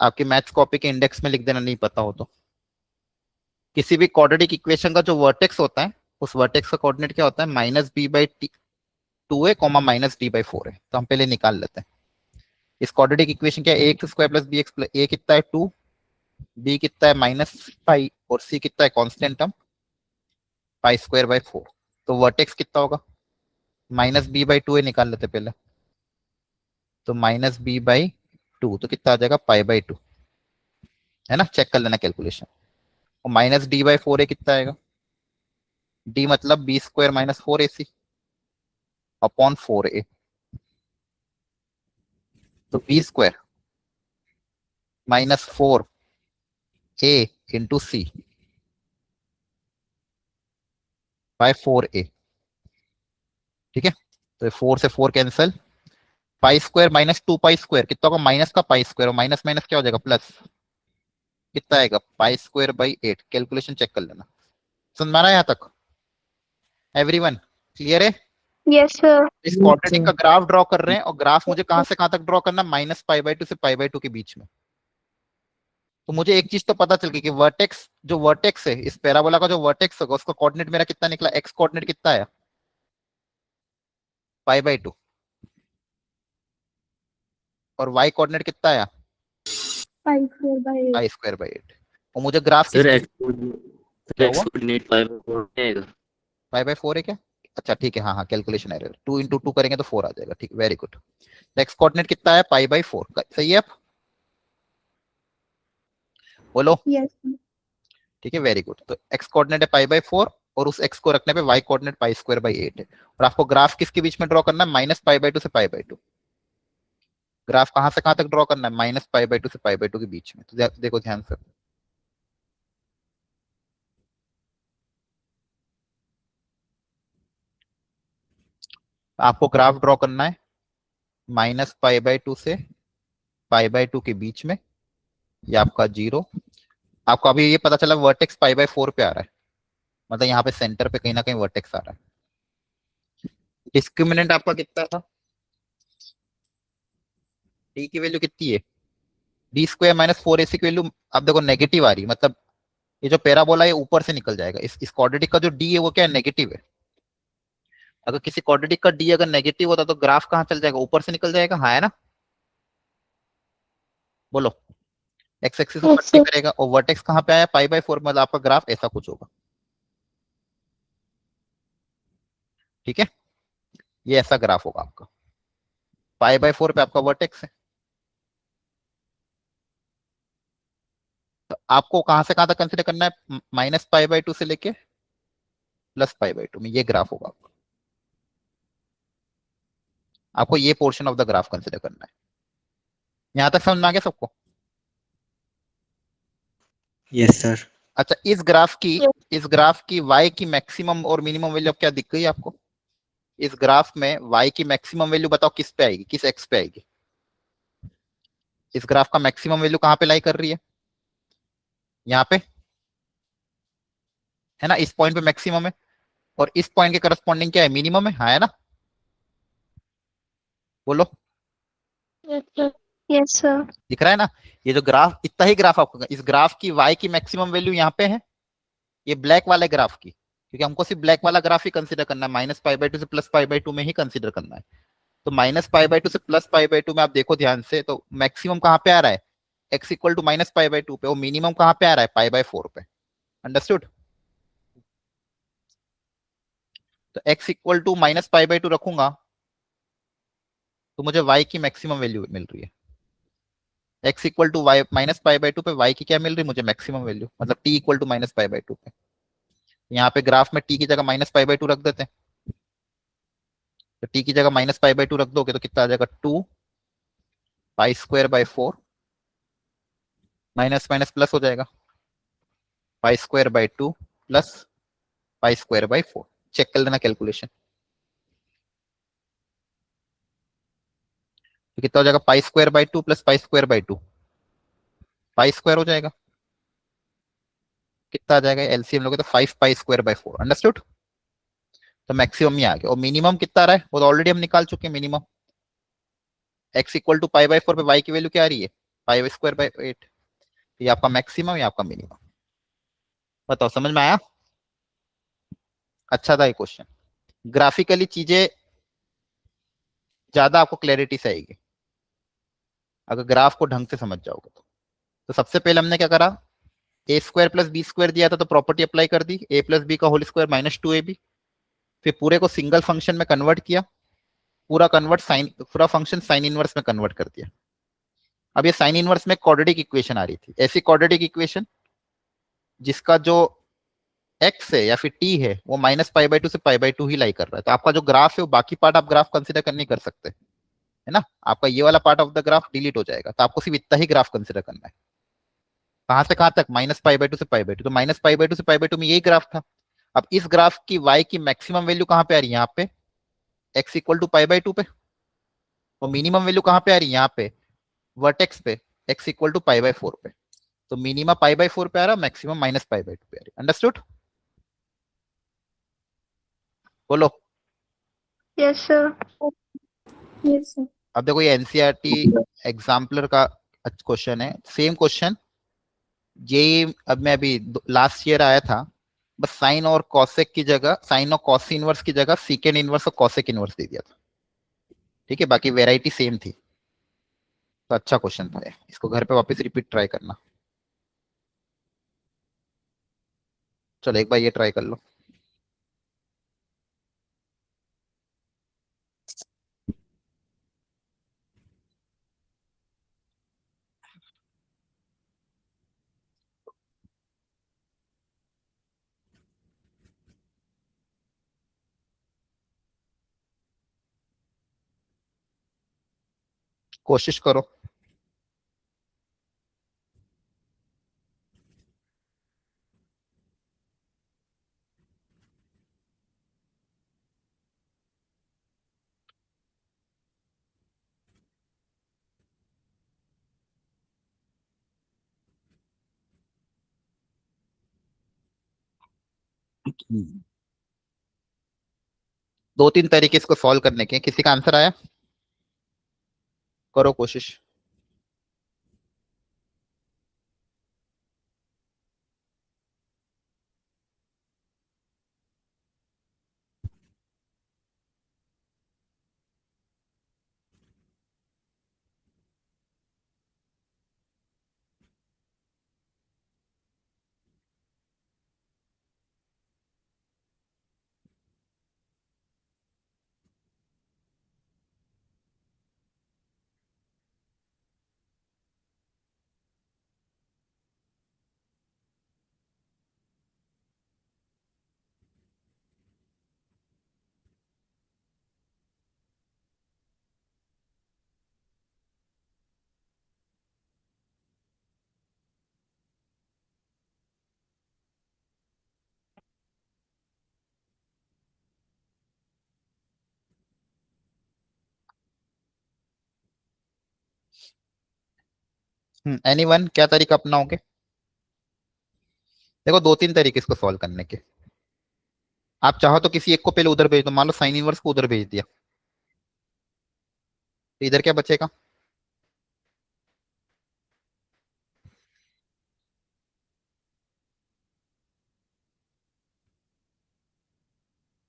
आपकी मैथ्स कॉपी के इंडेक्स में लिख देना, नहीं पता हो तो। किसी भी क्वाड्रेटिक इक्वेशन का जो वर्टेक्स होता है, उस वर्टेक्स का कोऑर्डिनेट क्या होता है, माइनस बी बाई टू है comma minus D by four है। तो हम पहले निकाल लेते हैं। इस क्वाड्रेटिक इक्वेशन क्या है, A x square plus B x plus, A कितना है 2, बी कितना है माइनस पाई, और सी कितना है constant term pi square by 4। तो वर्टेक्स कितना होगा, माइनस बी बाई टू है, निकाल लेते पहले। तो माइनस बी बाई टू तो कितना आ जाएगा, पाई बाई टू, है ना। चेक कर लेना कैलकुलेशन। और माइनस डी बाई फोर है, कितना आएगा, डी मतलब B square minus four A C upon four A. तो B square minus four A into C by four A, ठीक है। तो फोर से four cancel, pi square minus two pi square कितना होगा, माइनस का पाई स्क्वायर, और minus minus क्या हो जाएगा, प्लस। कितना आएगा, pi square by 8। Calculation check कर लेना। सुन मारा यहाँ तक, एवरीवन क्लियर है। Yes, sir. इस क्वाड्रेटिक का ग्राफ ड्रॉ कर रहे हैं, और ग्राफ मुझे कहां से कहां तक ड्रॉ करना, माइनस पाई बाई टू से पाई बाई टू के बीच में। तो मुझे एक चीज तो पता चल गई कि वर्टेक्स, जो वर्टेक्स है इस पैराबोला का, जो वर्टेक्स होगा उसका कोऑर्डिनेट मेरा कितना निकला, एक्स कोऑर्डिनेट कितना आया, पाई बाई टू, और वाई कोऑर्डिनेट कितना आया, पाई square by pi square by 8। और मुझे ग्राफ सर किसकी, क्या हुआ, कोऑर्डिनेट 5 आएगा। पाई बाई फोर है क्या, अच्छा ठीक है, हाँ हाँ calculation error, two into two करेंगे तो फोर आ जाएगा, ठीक, वेरी गुड। एक्स कोऑर्डिनेट कितना है, पाई बाई फोर, सही है। आप बोलो, यस ठीक है, वेरी गुड। तो एक्स कोऑर्डिनेट है पाई बाई फोर, और उस एक्स को रखने पे Y coordinate pi square by 8 है। और आपको ग्राफ किसके बीच में ड्रॉ करना है, माइनस पाई बाई टू से पाई बाई टू। ग्राफ कहां से कहां तक ड्रॉ करना है, माइनस पाई बाई टू से पाई बाई टू के बीच में। तो देखो ध्यान से, आपको ग्राफ ड्रॉ करना है माइनस पाई बाई टू से पाई बाई टू के बीच में, या आपका जीरो। आपको अभी ये पता चला वर्टेक्स पाई बाई फोर पे आ रहा है, मतलब यहाँ पे सेंटर पे कहीं ना कहीं वर्टेक्स आ रहा है। डिस्क्रिमिनेंट आपका कितना था, डी की वैल्यू कितनी है, D square minus four AC की वैल्यू आप देखो नेगेटिव आ रही है, मतलब ये जो पैराबोला है ऊपर से निकल जाएगा। इस क्वाड्रेटिक का जो डी है वो क्या है, नेगेटिव है। अगर किसी क्वाड्रेटिक का डी अगर नेगेटिव होता तो ग्राफ कहाँ चल जाएगा, ऊपर से निकल जाएगा, हाँ है ना। बोलो, एक्स एक्सिस ऊपर से करेगा, और वर्टेक्स कहाँ पे आया, पाई बाई फोर, मतलब आपका ग्राफ ऐसा कुछ होगा, ठीक है। ये ऐसा ग्राफ होगा आपका, पाई बाई फोर पे आपका वर्टेक्स है। तो आपको कहां से कहां तक कंसिडर करना है, माइनस पाई बाई टू से लेके प्लस पाई बाई टू में ये ग्राफ होगा आपका। आपको ये portion of the graph consider करना है। यहां तक समझ में आ गया सबको। Yes sir. अच्छा, इस ग्राफ की y की मैक्सिमम और मिनिमम वैल्यू अब क्या दिख गई आपको। इस ग्राफ में y की मैक्सिमम वैल्यू बताओ किस पे आएगी, किस x पे आएगी। इस ग्राफ का मैक्सिमम वैल्यू कहां पे लाई कर रही है, यहाँ पे, है ना। इस पॉइंट पे मैक्सिमम है, और इस पॉइंट के करस्पॉन्डिंग क्या है, मिनिमम है, हाँ है ना। बोलो, Yes, sir. Yes, sir. दिख रहा है ना, ये जो ग्राफ, इतना ही ग्राफ आपको, इस ग्राफ की y की मैक्सिमम वैल्यू यहाँ पे है, ये ब्लैक वाले ग्राफ की, क्योंकि हमको सिर्फ ब्लैक वाला ग्राफ ही कंसीडर करना है, -π/2 से +π/2 में ही कंसीडर करना है। तो -π/2 से +π/2 में आप देखो ध्यान से, तो मैक्सिमम कहाँ पे आ रहा है, x इक्वल टू -π/2 पे, और मिनिमम कहाँ पे आ रहा है, π/4 पे। अंडरस्टूड? तो x इक्वल टू -π/2 रखूंगा तो मुझे y की मैक्सिमम वैल्यू मिल रही है। x इक्वल टू y -π/2 पे y की क्या मिल रही है मुझे, मैक्सिमम वैल्यू, मतलब t इक्वल टू -π/2 पे। यहाँ पे ग्राफ में t की जगह -π/2 रख देते हैं, तो t की जगह -π/2 रख दोगे तो कितना आ जाएगा, 2 π² 4, माइनस माइनस प्लस हो जाएगा, π² 2 प्लस π² 4। चेक कर लेना कैलकुलेशन, तो कितना हो जाएगा, π² 2 प्लस π² 2, π² हो जाएगा, कितना आ जाएगा एलसीएम लोगे तो 5π² 4। अंडरस्टूड? तो मैक्सिमम ही आ गया, और मिनिमम कितना आ रहा है वो तो ऑलरेडी हम निकाल चुके हैं। मिनिमम x इक्वल टू π/4 पे y की वैल्यू क्या आ रही है, π² 8। ये आपका मैक्सिमम, ये आपका मिनिमम। बताओ समझ में आया? अच्छा था ये क्वेश्चन। ग्राफिकली चीजें ज्यादा आपको क्लैरिटी से आएगी अगर ग्राफ को ढंग से समझ जाओगे तो सबसे पहले हमने क्या करा, a² + b² दिया था तो प्रॉपर्टी अप्लाई कर दी, a + b का होल स्क्वायर -2ab। फिर पूरे को सिंगल फंक्शन में कन्वर्ट किया, पूरा फंक्शन साइन इनवर्स में कन्वर्ट कर दिया। अब ये साइन इनवर्स में क्वाड्रेटिक इक्वेशन आ रही थी, ऐसी क्वाड्रेटिक इक्वेशन जिसका जो x है या फिर t है वो -π/2 से π/2 ही लाई कर रहा है। तो आपका जो ग्राफ है वो बाकी पार्ट आप ग्राफ कंसिडर कर नहीं कर सकते, है ना, आपका ये वाला part of the graph delete हो जाएगा। तो आपको सिर्फ इतना ही ग्राफ कंसिडर करना है। कहां से कहां तक, -π/2 से π/2। तो -π/2 से π/2 में यही ग्राफ था। अब इस ग्राफ की y की मैक्सिमम वैल्यू कहां पे आ रही है, यहाँ पे x इक्वल टू π/2 पे, और मिनिमम वैल्यू कहां पे आ रही है, यहाँ पे वर्टेक्स पे x इक्वल टू π/4 पे। तो मिनिमम π/4 पे आ रहा, मैक्सिमम -π/2 पे आ रही। अंडरस्टूड? बोलो। Yes, sir. Yes, sir. अब देखो ये एनसीईआरटी एग्जाम्पलर का क्वेश्चन है, सेम क्वेश्चन ये अब मैं अभी लास्ट ईयर आया था, बस साइन और कॉसेक की जगह, साइन और कॉस इनवर्स की जगह सीकेंड इनवर्स और कॉसेक इनवर्स दे दिया था। ठीक है, बाकी वेराइटी सेम थी। तो अच्छा क्वेश्चन था ये, इसको घर पे वापस रिपीट ट्राई करना। चलो एक बार ये ट्राई कर लो। कोशिश करो। दो तीन तरीके इसको सॉल्व करने के, किसी का आंसर आया? करो कोशिश। एनीवन, क्या तरीका अपनाओगे? देखो दो तीन तरीके इसको सॉल्व करने के। आप चाहो तो किसी एक को पहले उधर भेज दो, मान लो साइन इनवर्स को उधर भेज दिया, तो इधर क्या बचेगा,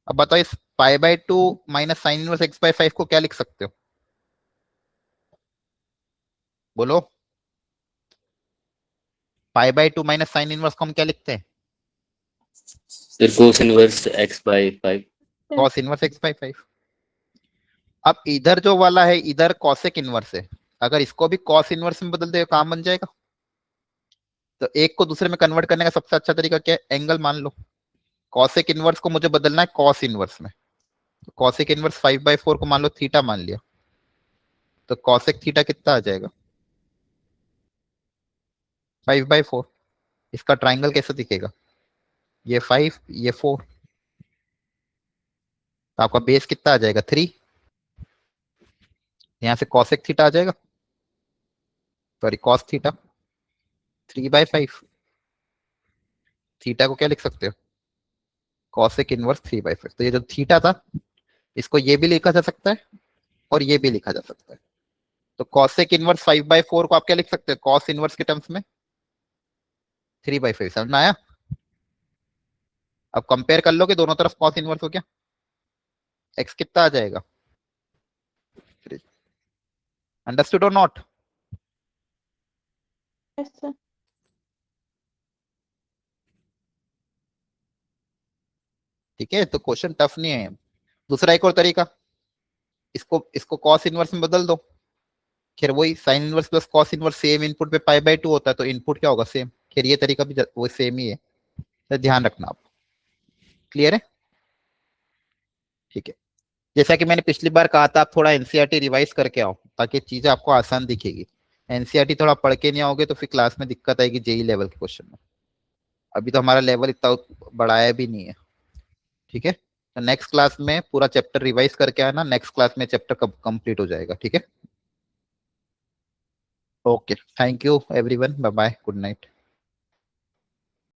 अब बताओ इस π/2 माइनस साइन इनवर्स x/5 को क्या लिख सकते हो? बोलो। π/2 माइनस साइन इनवर्स को हम क्या लिखते हैं? Sir cos inverse x by 5. cos inverse x/5। अब इधर जो वाला है इधर cosec इनवर्स है, अगर इसको भी cos इनवर्स में बदल दे काम बन जाएगा। तो एक को दूसरे में कन्वर्ट करने का सबसे अच्छा तरीका क्या है? एंगल मान लो। cosec इनवर्स को मुझे बदलना है cos इनवर्स में, तो cosec इनवर्स 5/4 को मान लो थीटा मान लिया, तो cosec थीटा कितना आ जाएगा? 5/4। इसका ट्राइंगल कैसे दिखेगा? ये 5 ये 4, तो आपका बेस कितना आ जाएगा? 3। यहां से cosec थीटा आ जाएगा, सॉरी cos थीटा 3/5। थीटा को क्या लिख सकते हो? cosec inverse 3/5। तो ये जो थीटा था इसको ये भी लिखा जा सकता है और ये भी लिखा जा सकता है। तो cosec इनवर्स 5/4 को आप क्या लिख सकते हो cos इनवर्स के टर्म्स में? 3/5। समझ में आया? अब कंपेयर कर लो कि दोनों तरफ cos इनवर्स हो क्या, x कितना आ जाएगा? अंडरस्टूड और नॉट? Yes, sir. ठीक है, तो क्वेश्चन टफ नहीं है। दूसरा एक और तरीका, इसको इसको cos इनवर्स में बदल दो, खैर वही sign inverse plus cos inverse same input पे π/2 होता है, तो इनपुट क्या होगा? सेम। खैर ये तरीका भी वो सेम ही है, तो ध्यान रखना आप। क्लियर है? ठीक है। जैसा कि मैंने पिछली बार कहा था, आप थोड़ा एनसीईआरटी रिवाइज करके आओ ताकि चीजें आपको आसान दिखेगी। एनसीईआरटी थोड़ा पढ़ के नहीं आओगे तो फिर क्लास में दिक्कत आएगी जेई लेवल के क्वेश्चन में। अभी तो हमारा लेवल इतना बढ़ाया भी नहीं है। ठीक है, तो नेक्स्ट क्लास में पूरा चैप्टर रिवाइज करके आना, नेक्स्ट क्लास में चैप्टर कब कंप्लीट हो जाएगा। ठीक है, okay, thank you everyone, bye bye, good night.